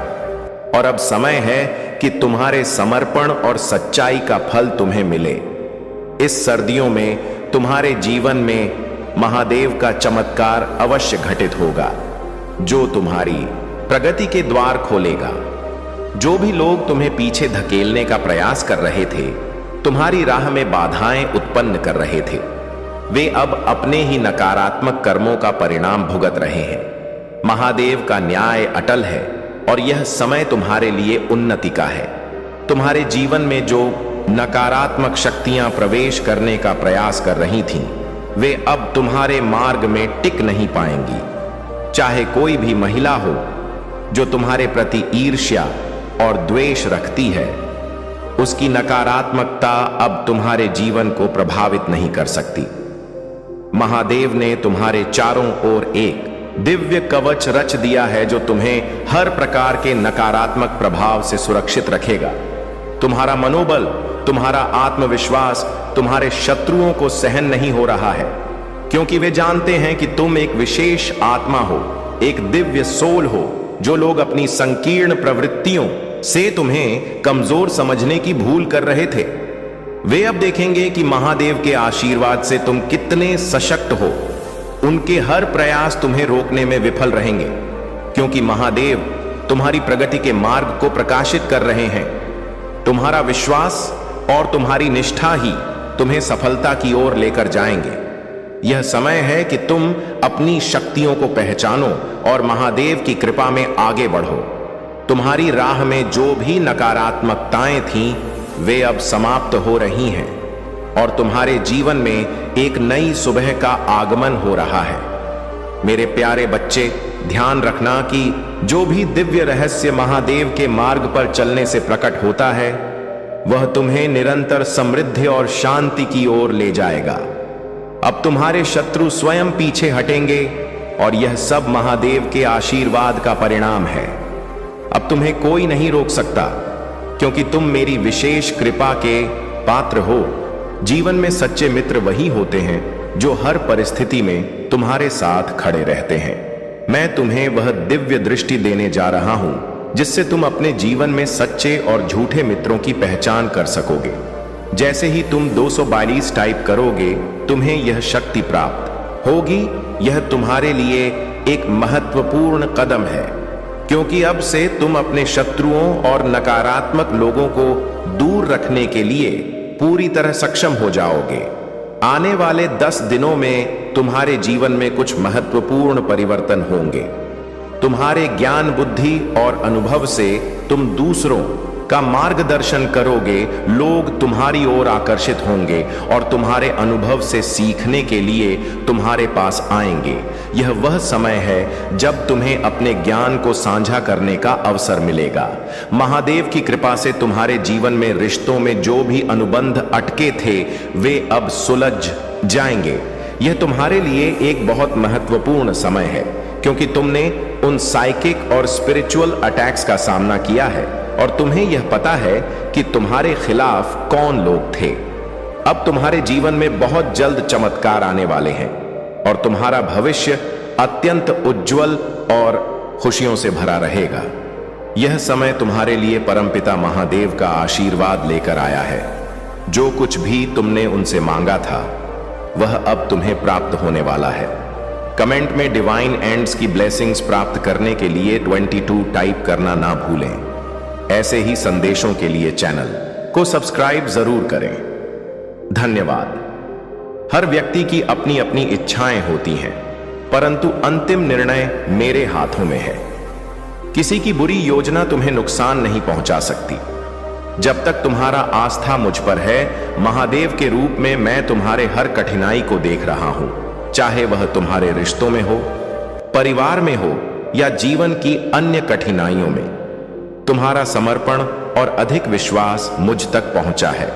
और अब समय है कि तुम्हारे समर्पण और सच्चाई का फल तुम्हें मिले। इस सर्दियों में तुम्हारे जीवन में महादेव का चमत्कार अवश्य घटित होगा, जो तुम्हारी प्रगति के द्वार खोलेगा। जो भी लोग तुम्हें पीछे धकेलने का प्रयास कर रहे थे, तुम्हारी राह में बाधाएं उत्पन्न कर रहे थे, वे अब अपने ही नकारात्मक कर्मों का परिणाम भुगत रहे हैं। महादेव का न्याय अटल है और यह समय तुम्हारे लिए उन्नति का है। तुम्हारे जीवन में जो नकारात्मक शक्तियां प्रवेश करने का प्रयास कर रही थीं, वे अब तुम्हारे मार्ग में टिक नहीं पाएंगी। चाहे कोई भी महिला हो जो तुम्हारे प्रति ईर्ष्या और द्वेष रखती है, उसकी नकारात्मकता अब तुम्हारे जीवन को प्रभावित नहीं कर सकती। महादेव ने तुम्हारे चारों ओर एक दिव्य कवच रच दिया है, जो तुम्हें हर प्रकार के नकारात्मक प्रभाव से सुरक्षित रखेगा। तुम्हारा मनोबल, तुम्हारा आत्मविश्वास तुम्हारे शत्रुओं को सहन नहीं हो रहा है, क्योंकि वे जानते हैं कि तुम एक विशेष आत्मा हो, एक दिव्य सोल हो, जो लोग अपनी संकीर्ण प्रवृत्तियों से तुम्हें कमजोर समझने की भूल कर रहे थे। वे अब देखेंगे कि महादेव के आशीर्वाद से तुम कितने सशक्त हो। उनके हर प्रयास तुम्हें रोकने में विफल रहेंगे, क्योंकि महादेव तुम्हारी प्रगति के मार्ग को प्रकाशित कर रहे हैं। तुम्हारा विश्वास और तुम्हारी निष्ठा ही तुम्हें सफलता की ओर लेकर जाएंगे। यह समय है कि तुम अपनी शक्तियों को पहचानो और महादेव की कृपा में आगे बढ़ो। तुम्हारी राह में जो भी नकारात्मकताएं थीं, वे अब समाप्त हो रही हैं और तुम्हारे जीवन में एक नई सुबह का आगमन हो रहा है। मेरे प्यारे बच्चे, ध्यान रखना कि जो भी दिव्य रहस्य महादेव के मार्ग पर चलने से प्रकट होता है, वह तुम्हें निरंतर समृद्धि और शांति की ओर ले जाएगा। अब तुम्हारे शत्रु स्वयं पीछे हटेंगे और यह सब महादेव के आशीर्वाद का परिणाम है। अब तुम्हें कोई नहीं रोक सकता, क्योंकि तुम मेरी विशेष कृपा के पात्र हो। जीवन में सच्चे मित्र वही होते हैं जो हर परिस्थिति में तुम्हारे साथ खड़े रहते हैं। मैं तुम्हें वह दिव्य दृष्टि देने जा रहा हूं, जिससे तुम अपने जीवन में सच्चे और झूठे मित्रों की पहचान कर सकोगे। जैसे ही तुम 242 टाइप करोगे, तुम्हें यह शक्ति प्राप्त होगी। यह तुम्हारे लिए एक महत्वपूर्ण कदम है, क्योंकि अब से तुम अपने शत्रुओं और नकारात्मक लोगों को दूर रखने के लिए पूरी तरह सक्षम हो जाओगे। आने वाले 10 दिनों में तुम्हारे जीवन में कुछ महत्वपूर्ण परिवर्तन होंगे। तुम्हारे ज्ञान, बुद्धि और अनुभव से तुम दूसरों का मार्गदर्शन करोगे। लोग तुम्हारी ओर आकर्षित होंगे और तुम्हारे अनुभव से सीखने के लिए तुम्हारे पास आएंगे। यह वह समय है जब तुम्हें अपने ज्ञान को साझा करने का अवसर मिलेगा। महादेव की कृपा से तुम्हारे जीवन में रिश्तों में जो भी अनुबंध अटके थे, वे अब सुलझ जाएंगे। यह तुम्हारे लिए एक बहुत महत्वपूर्ण समय है, क्योंकि तुमने उन साइकिक और स्पिरिचुअल अटैक्स का सामना किया है और तुम्हें यह पता है कि तुम्हारे खिलाफ कौन लोग थे। अब तुम्हारे जीवन में बहुत जल्द चमत्कार आने वाले हैं और तुम्हारा भविष्य अत्यंत उज्जवल और खुशियों से भरा रहेगा। यह समय तुम्हारे लिए परमपिता महादेव का आशीर्वाद लेकर आया है। जो कुछ भी तुमने उनसे मांगा था, वह अब तुम्हें प्राप्त होने वाला है। कमेंट में डिवाइन एंड्स की ब्लेसिंग्स प्राप्त करने के लिए 22 टाइप करना ना भूलें। ऐसे ही संदेशों के लिए चैनल को सब्सक्राइब जरूर करें। धन्यवाद। हर व्यक्ति की अपनी अपनी इच्छाएं होती हैं, परंतु अंतिम निर्णय मेरे हाथों में है। किसी की बुरी योजना तुम्हें नुकसान नहीं पहुंचा सकती। जब तक तुम्हारा आस्था मुझ पर है, महादेव के रूप में मैं तुम्हारे हर कठिनाई को देख रहा हूं, चाहे वह तुम्हारे रिश्तों में हो, परिवार में हो या जीवन की अन्य कठिनाइयों में। तुम्हारा समर्पण और अधिक विश्वास मुझ तक पहुंचा है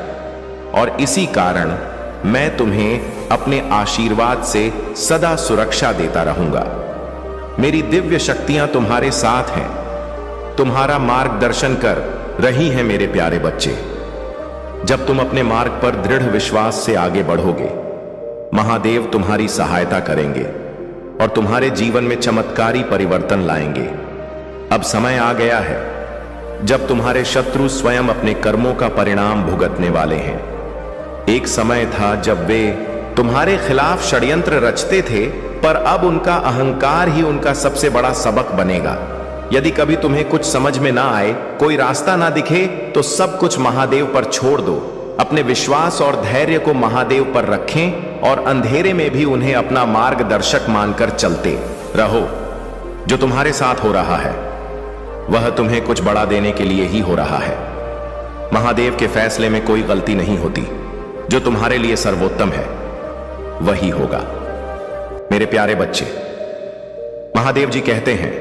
और इसी कारण मैं तुम्हें अपने आशीर्वाद से सदा सुरक्षा देता रहूंगा। मेरी दिव्य शक्तियां तुम्हारे साथ हैं, तुम्हारा मार्गदर्शन कर रही हैं मेरे प्यारे बच्चे। जब तुम अपने मार्ग पर दृढ़ विश्वास से आगे बढ़ोगे, महादेव तुम्हारी सहायता करेंगे और तुम्हारे जीवन में चमत्कारी परिवर्तन लाएंगे। अब समय आ गया है जब तुम्हारे शत्रु स्वयं अपने कर्मों का परिणाम भुगतने वाले हैं। एक समय था जब वे तुम्हारे खिलाफ षड्यंत्र रचते थे, पर अब उनका अहंकार ही उनका सबसे बड़ा सबक बनेगा। यदि कभी तुम्हें कुछ समझ में ना आए, कोई रास्ता ना दिखे, तो सब कुछ महादेव पर छोड़ दो। अपने विश्वास और धैर्य को महादेव पर रखें और अंधेरे में भी उन्हें अपना मार्गदर्शक मानकर चलते रहो। जो तुम्हारे साथ हो रहा है वह तुम्हें कुछ बड़ा देने के लिए ही हो रहा है। महादेव के फैसले में कोई गलती नहीं होती। जो तुम्हारे लिए सर्वोत्तम है वही होगा। मेरे प्यारे बच्चे, महादेव जी कहते हैं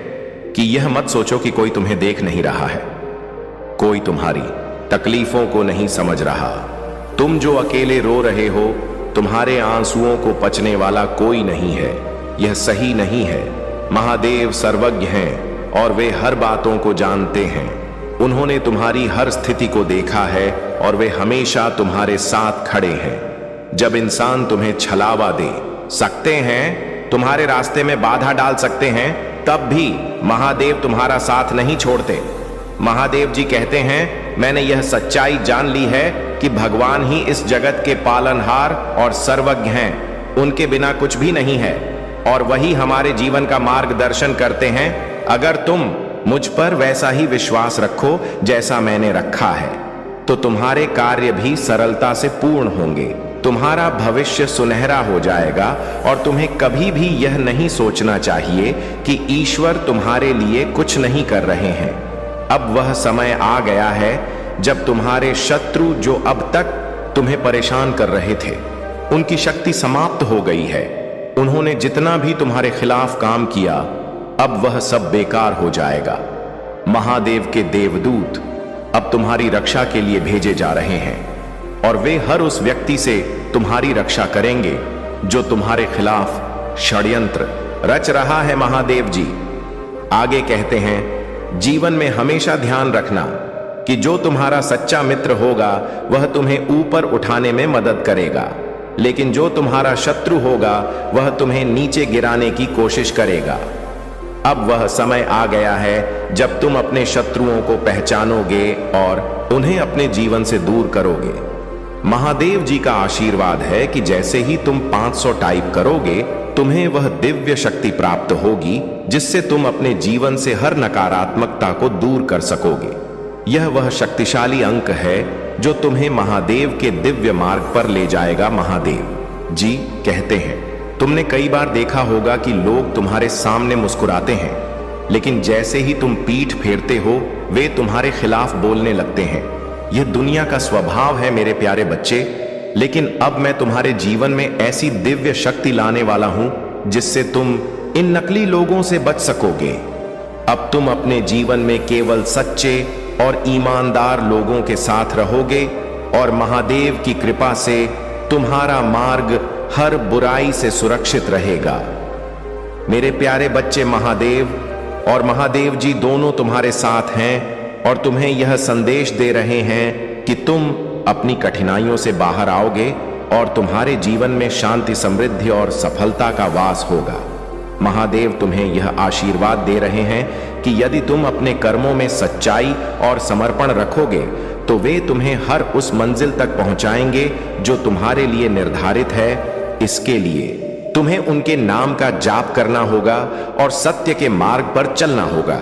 कि यह मत सोचो कि कोई तुम्हें देख नहीं रहा है, कोई तुम्हारी तकलीफों को नहीं समझ रहा। तुम जो अकेले रो रहे हो, तुम्हारे आंसुओं को पचने वाला कोई नहीं है। यह सही नहीं है। महादेव सर्वज्ञ हैं और वे हर बातों को जानते हैं। उन्होंने तुम्हारी हर स्थिति को देखा है और वे हमेशा तुम्हारे साथ खड़े हैं। जब इंसान तुम्हें छलावा दे सकते हैं, तुम्हारे रास्ते में बाधा डाल सकते हैं, तब भी महादेव तुम्हारा साथ नहीं छोड़ते। महादेव जी कहते हैं, मैंने यह सच्चाई जान ली है कि भगवान ही इस जगत के पालनहार और सर्वज्ञ हैं। उनके बिना कुछ भी नहीं है और वही हमारे जीवन का मार्गदर्शन करते हैं। अगर तुम मुझ पर वैसा ही विश्वास रखो जैसा मैंने रखा है, तो तुम्हारे कार्य भी सरलता से पूर्ण होंगे। तुम्हारा भविष्य सुनहरा हो जाएगा और तुम्हें कभी भी यह नहीं सोचना चाहिए कि ईश्वर तुम्हारे लिए कुछ नहीं कर रहे हैं। अब वह समय आ गया है जब तुम्हारे शत्रु जो अब तक तुम्हें परेशान कर रहे थे, उनकी शक्ति समाप्त हो गई है। उन्होंने जितना भी तुम्हारे खिलाफ काम किया, अब वह सब बेकार हो जाएगा। महादेव के देवदूत अब तुम्हारी रक्षा के लिए भेजे जा रहे हैं और वे हर उस व्यक्ति से तुम्हारी रक्षा करेंगे जो तुम्हारे खिलाफ षड्यंत्र रच रहा है। महादेव जी आगे कहते हैं, जीवन में हमेशा ध्यान रखना कि जो तुम्हारा सच्चा मित्र होगा वह तुम्हें ऊपर उठाने में मदद करेगा, लेकिन जो तुम्हारा शत्रु होगा वह तुम्हें नीचे गिराने की कोशिश करेगा। अब वह समय आ गया है जब तुम अपने शत्रुओं को पहचानोगे और उन्हें अपने जीवन से दूर करोगे। महादेव जी का आशीर्वाद है कि जैसे ही तुम 500 टाइप करोगे, तुम्हें वह दिव्य शक्ति प्राप्त होगी जिससे तुम अपने जीवन से हर नकारात्मकता को दूर कर सकोगे। यह वह शक्तिशाली अंक है जो तुम्हें महादेव के दिव्य मार्ग पर ले जाएगा। महादेव जी कहते हैं, तुमने कई बार देखा होगा कि लोग तुम्हारे सामने मुस्कुराते हैं, लेकिन जैसे ही तुम पीठ फेरते हो वे तुम्हारे खिलाफ बोलने लगते हैं। यह दुनिया का स्वभाव है मेरे प्यारे बच्चे, लेकिन अब मैं तुम्हारे जीवन में ऐसी दिव्य शक्ति लाने वाला हूं जिससे तुम इन नकली लोगों से बच सकोगे। अब तुम अपने जीवन में केवल सच्चे और ईमानदार लोगों के साथ रहोगे और महादेव की कृपा से तुम्हारा मार्ग हर बुराई से सुरक्षित रहेगा। मेरे प्यारे बच्चे, महादेव और महादेव जी दोनों तुम्हारे साथ हैं और तुम्हें यह संदेश दे रहे हैं कि तुम अपनी कठिनाइयों से बाहर आओगे और तुम्हारे जीवन में शांति, समृद्धि और सफलता का वास होगा। महादेव तुम्हें यह आशीर्वाद दे रहे हैं कि यदि तुम अपने कर्मों में सच्चाई और समर्पण रखोगे तो वे तुम्हें हर उस मंजिल तक पहुंचाएंगे जो तुम्हारे लिए निर्धारित है। इसके लिए तुम्हें उनके नाम का जाप करना होगा और सत्य के मार्ग पर चलना होगा।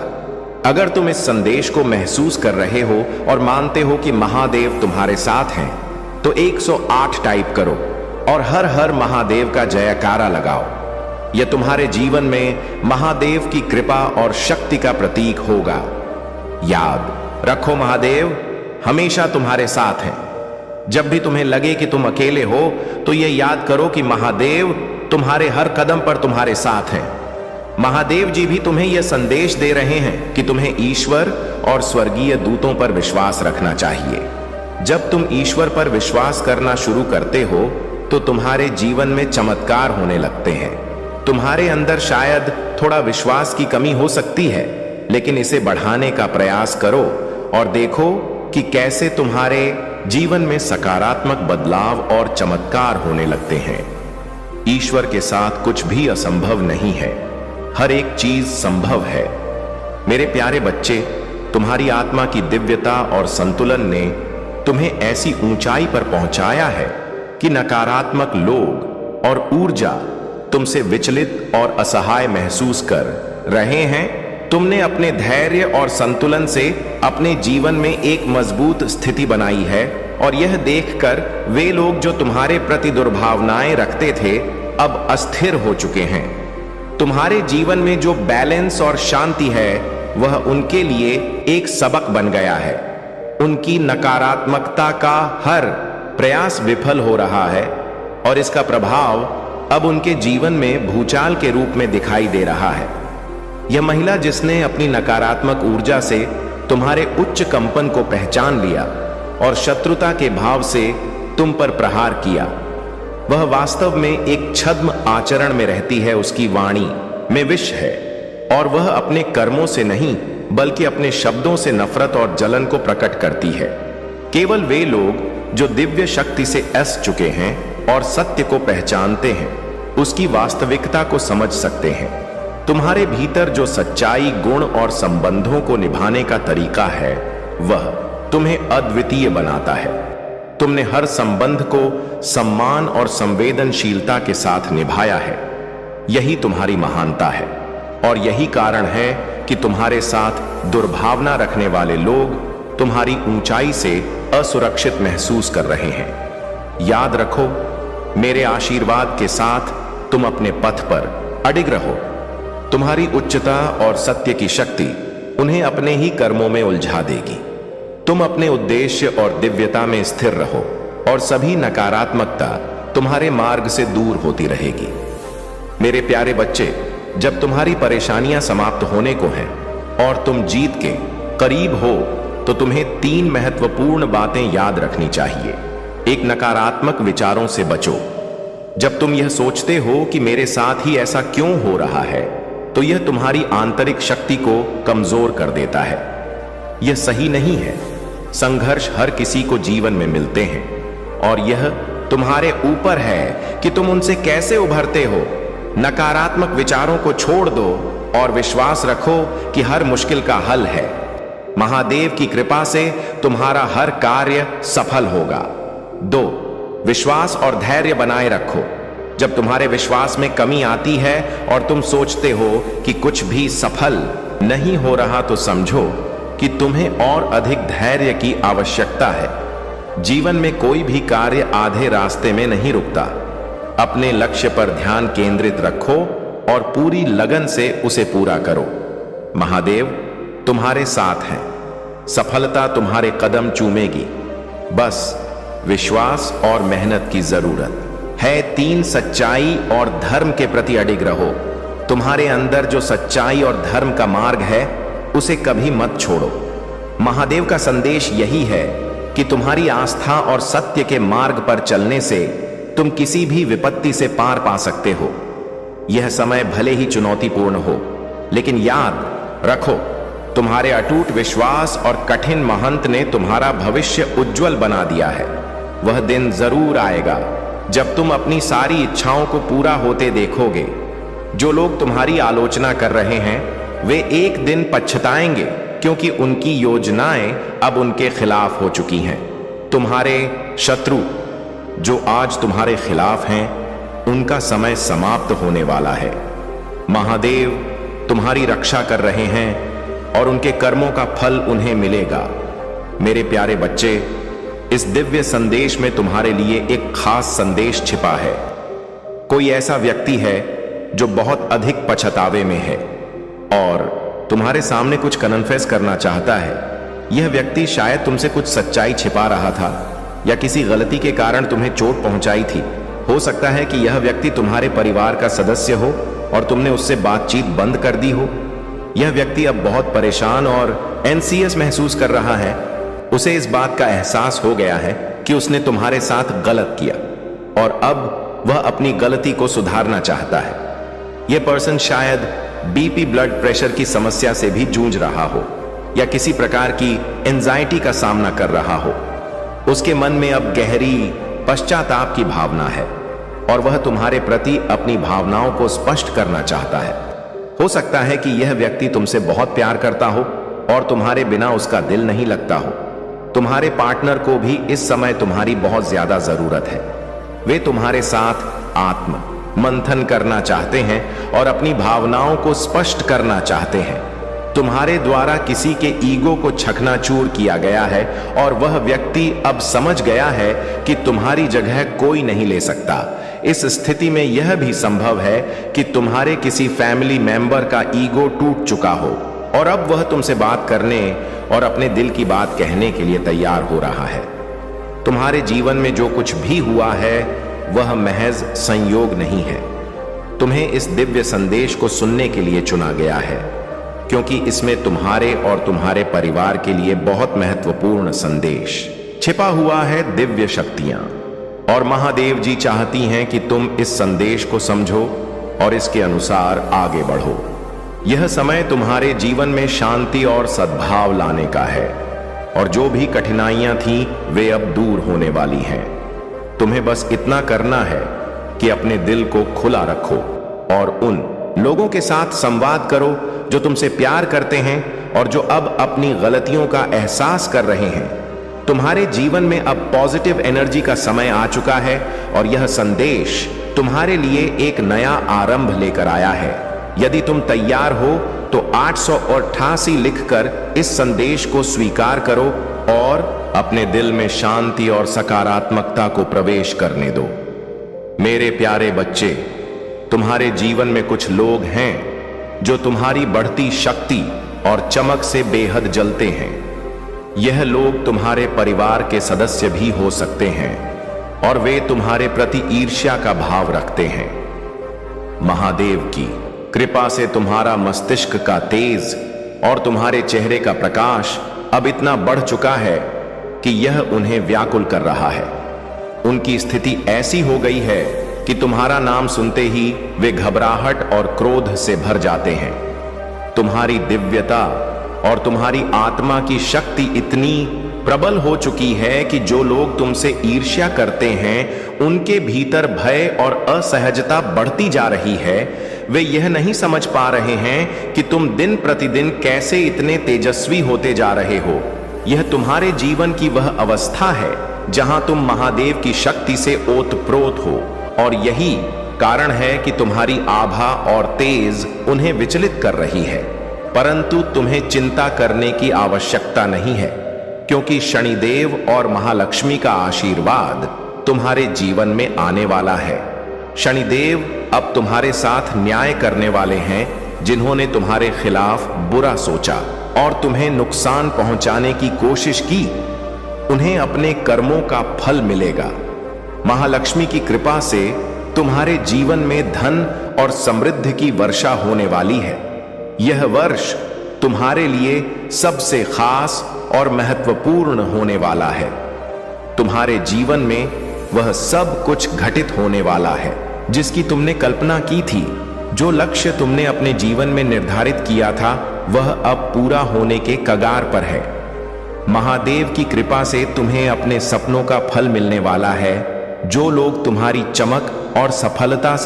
अगर तुम इस संदेश को महसूस कर रहे हो और मानते हो कि महादेव तुम्हारे साथ हैं, तो 108 टाइप करो और हर हर महादेव का जयकारा लगाओ। यह तुम्हारे जीवन में महादेव की कृपा और शक्ति का प्रतीक होगा। याद रखो, महादेव हमेशा तुम्हारे साथ हैं। जब भी तुम्हें लगे कि तुम अकेले हो, तो यह याद करो कि महादेव तुम्हारे हर कदम पर तुम्हारे साथ हैं। महादेव जी भी तुम्हें यह संदेश दे रहे हैं कि तुम्हें ईश्वर और स्वर्गीय दूतों पर विश्वास रखना चाहिए। जब तुम ईश्वर पर विश्वास करना शुरू करते हो, तो तुम्हारे जीवन में चमत्कार होने लगते हैं। तुम्हारे अंदर शायद थोड़ा विश्वास की कमी हो सकती है, लेकिन इसे बढ़ाने का प्रयास करो और देखो कि कैसे तुम्हारे जीवन में सकारात्मक बदलाव और चमत्कार होने लगते हैं। ईश्वर के साथ कुछ भी असंभव नहीं है, हर एक चीज संभव है। मेरे प्यारे बच्चे, तुम्हारी आत्मा की दिव्यता और संतुलन ने तुम्हें ऐसी ऊंचाई पर पहुंचाया है कि नकारात्मक लोग और ऊर्जा तुमसे विचलित और असहाय महसूस कर रहे हैं। तुमने अपने धैर्य और संतुलन से अपने जीवन में एक मजबूत स्थिति बनाई है, और यह देखकर वे लोग जो तुम्हारे प्रति दुर्भावनाएं रखते थे, अब अस्थिर हो चुके हैं। तुम्हारे जीवन में जो बैलेंस और शांति है, वह उनके लिए एक सबक बन गया है। उनकी नकारात्मकता का हर प्रयास विफल हो रहा है, और इसका प्रभाव अब उनके जीवन में भूचाल के रूप में दिखाई दे रहा है। यह महिला जिसने अपनी नकारात्मक ऊर्जा से तुम्हारे उच्च कंपन को पहचान लिया और शत्रुता के भाव से तुम पर प्रहार किया, वह वास्तव में एक छद्म आचरण में रहती है। उसकी वाणी में विष है, और वह अपने कर्मों से नहीं बल्कि अपने शब्दों से नफरत और जलन को प्रकट करती है। केवल वे लोग जो दिव्य शक्ति से ऐस चुके हैं और सत्य को पहचानते हैं, उसकी वास्तविकता को समझ सकते हैं। तुम्हारे भीतर जो सच्चाई, गुण और संबंधों को निभाने का तरीका है, वह तुम्हें अद्वितीय बनाता है। तुमने हर संबंध को सम्मान और संवेदनशीलता के साथ निभाया है। यही तुम्हारी महानता है, और यही कारण है कि तुम्हारे साथ दुर्भावना रखने वाले लोग तुम्हारी ऊंचाई से असुरक्षित महसूस कर रहे हैं। याद रखो, मेरे आशीर्वाद के साथ तुम अपने पथ पर अडिग रहो। तुम्हारी उच्चता और सत्य की शक्ति उन्हें अपने ही कर्मों में उलझा देगी। तुम अपने उद्देश्य और दिव्यता में स्थिर रहो, और सभी नकारात्मकता तुम्हारे मार्ग से दूर होती रहेगी। मेरे प्यारे बच्चे, जब तुम्हारी परेशानियां समाप्त होने को हैं और तुम जीत के करीब हो, तो तुम्हें 3 महत्वपूर्ण बातें याद रखनी चाहिए। एक, नकारात्मक विचारों से बचो। जब तुम यह सोचते हो कि मेरे साथ ही ऐसा क्यों हो रहा है, तो यह तुम्हारी आंतरिक शक्ति को कमजोर कर देता है। यह सही नहीं है। संघर्ष हर किसी को जीवन में मिलते हैं, और यह तुम्हारे ऊपर है कि तुम उनसे कैसे उभरते हो। नकारात्मक विचारों को छोड़ दो और विश्वास रखो कि हर मुश्किल का हल है। महादेव की कृपा से तुम्हारा हर कार्य सफल होगा। 2, विश्वास और धैर्य बनाए रखो। जब तुम्हारे विश्वास में कमी आती है और तुम सोचते हो कि कुछ भी सफल नहीं हो रहा, तो समझो कि तुम्हें और अधिक धैर्य की आवश्यकता है। जीवन में कोई भी कार्य आधे रास्ते में नहीं रुकता। अपने लक्ष्य पर ध्यान केंद्रित रखो और पूरी लगन से उसे पूरा करो। महादेव तुम्हारे साथ हैं। सफलता तुम्हारे कदम चूमेगी। बस विश्वास और मेहनत की जरूरत है। 3, सच्चाई और धर्म के प्रति अडिग रहो। तुम्हारे अंदर जो सच्चाई और धर्म का मार्ग है, उसे कभी मत छोड़ो। महादेव का संदेश यही है कि तुम्हारी आस्था और सत्य के मार्ग पर चलने से तुम किसी भी विपत्ति से पार पा सकते हो। यह समय भले ही चुनौतीपूर्ण हो, लेकिन याद रखो, तुम्हारे अटूट विश्वास और कठिन मेहनत ने तुम्हारा भविष्य उज्जवल बना दिया है। वह दिन जरूर आएगा जब तुम अपनी सारी इच्छाओं को पूरा होते देखोगे। जो लोग तुम्हारी आलोचना कर रहे हैं, वे एक दिन पछताएंगे, क्योंकि उनकी योजनाएं अब उनके खिलाफ हो चुकी हैं। तुम्हारे शत्रु जो आज तुम्हारे खिलाफ हैं, उनका समय समाप्त होने वाला है। महादेव तुम्हारी रक्षा कर रहे हैं, और उनके कर्मों का फल उन्हें मिलेगा। मेरे प्यारे बच्चे, इस दिव्य संदेश में तुम्हारे लिए एक खास संदेश छिपा है। कोई ऐसा व्यक्ति है जो बहुत अधिक पछतावे में है और तुम्हारे सामने कुछ कन्फेस करना चाहता है। यह व्यक्ति शायद तुमसे कुछ सच्चाई छिपा रहा था या किसी गलती के कारण तुम्हें चोट पहुंचाई थी। हो सकता है कि यह व्यक्ति तुम्हारे परिवार का सदस्य हो और तुमने उससे बातचीत बंद कर दी हो। यह व्यक्ति अब बहुत परेशान और एंसियस महसूस कर रहा है। उसे इस बात का एहसास हो गया है कि उसने तुम्हारे साथ गलत किया और अब वह अपनी गलती को सुधारना चाहता है। यह पर्सन शायद बीपी ब्लड प्रेशर की समस्या से भी जूझ रहा हो या किसी प्रकार की एंजाइटी का सामना कर रहा हो। उसके मन में अब गहरी पश्चाताप की भावना है और वह तुम्हारे प्रति अपनी भावनाओं को स्पष्ट करना चाहता है। हो सकता है कि यह व्यक्ति तुमसे बहुत प्यार करता हो और तुम्हारे बिना उसका दिल नहीं लगता हो। तुम्हारे पार्टनर को भी इस समय तुम्हारी बहुत ज्यादा जरूरत है। वे तुम्हारे साथ आत्म मंथन करना चाहते हैं और अपनी भावनाओं को स्पष्ट करना चाहते हैं। तुम्हारे द्वारा किसी के ईगो को चकनाचूर किया गया है और वह व्यक्ति अब समझ गया है कि तुम्हारी जगह कोई नहीं ले सकता। इस स्थिति में यह भी संभव है कि तुम्हारे किसी फैमिली मेंबर का ईगो टूट चुका हो और अब वह तुमसे बात करने और अपने दिल की बात कहने के लिए तैयार हो रहा है। तुम्हारे जीवन में जो कुछ भी हुआ है वह महज संयोग नहीं है। तुम्हें इस दिव्य संदेश को सुनने के लिए चुना गया है क्योंकि इसमें तुम्हारे और तुम्हारे परिवार के लिए बहुत महत्वपूर्ण संदेश छिपा हुआ है। दिव्य शक्तियां और महादेव जी चाहती हैं कि तुम इस संदेश को समझो और इसके अनुसार आगे बढ़ो। यह समय तुम्हारे जीवन में शांति और सद्भाव लाने का है और जो भी कठिनाइयां थीं वे अब दूर होने वाली हैं। तुम्हें बस इतना करना है कि अपने दिल को खुला रखो और उन लोगों के साथ संवाद करो जो तुमसे प्यार करते हैं और जो अब अपनी गलतियों का एहसास कर रहे हैं। तुम्हारे जीवन में अब पॉजिटिव एनर्जी का समय आ चुका है और यह संदेश तुम्हारे लिए एक नया आरंभ लेकर आया है। यदि तुम तैयार हो तो 888 लिखकर इस संदेश को स्वीकार करो और अपने दिल में शांति और सकारात्मकता को प्रवेश करने दो। मेरे प्यारे बच्चे, तुम्हारे जीवन में कुछ लोग हैं जो तुम्हारी बढ़ती शक्ति और चमक से बेहद जलते हैं। यह लोग तुम्हारे परिवार के सदस्य भी हो सकते हैं और वे तुम्हारे प्रति ईर्ष्या का भाव रखते हैं। महादेव की कृपा से तुम्हारा मस्तिष्क का तेज और तुम्हारे चेहरे का प्रकाश अब इतना बढ़ चुका है कि यह उन्हें व्याकुल कर रहा है। उनकी स्थिति ऐसी हो गई है कि तुम्हारा नाम सुनते ही वे घबराहट और क्रोध से भर जाते हैं। तुम्हारी दिव्यता और तुम्हारी आत्मा की शक्ति इतनी प्रबल हो चुकी है कि जो लोग तुमसे ईर्ष्या करते हैं उनके भीतर भय और असहजता बढ़ती जा रही है। वे यह नहीं समझ पा रहे हैं कि तुम दिन प्रतिदिन कैसे इतने तेजस्वी होते जा रहे हो। यह तुम्हारे जीवन की वह अवस्था है जहां तुम महादेव की शक्ति से ओतप्रोत हो और यही कारण है कि तुम्हारी आभा और तेज उन्हें विचलित कर रही है। परंतु तुम्हें चिंता करने की आवश्यकता नहीं है क्योंकि शनिदेव और महालक्ष्मी का आशीर्वाद तुम्हारे जीवन में आने वाला है। शनिदेव अब तुम्हारे साथ न्याय करने वाले हैं जिन्होंने तुम्हारे खिलाफ बुरा सोचा और तुम्हें नुकसान पहुंचाने की कोशिश की। उन्हें अपने कर्मों का फल मिलेगा। महालक्ष्मी की कृपा से तुम्हारे जीवन में धन और समृद्धि की वर्षा होने वाली है। यह वर्ष तुम्हारे लिए सबसे खास और महत्वपूर्ण होने वाला है। तुम्हारे जीवन में वह सब कुछ घटित होने वाला है जिसकी तुमने कल्पना की थी। जो लक्ष्य तुमने अपने जीवन में निर्धारित किया था वह अब पूरा होने के कगार पर है। महादेव की कृपा से तुम्हें अपने सपनों का फल मिलने वाला है। जो लोग तुम्हारी चमक और सफलता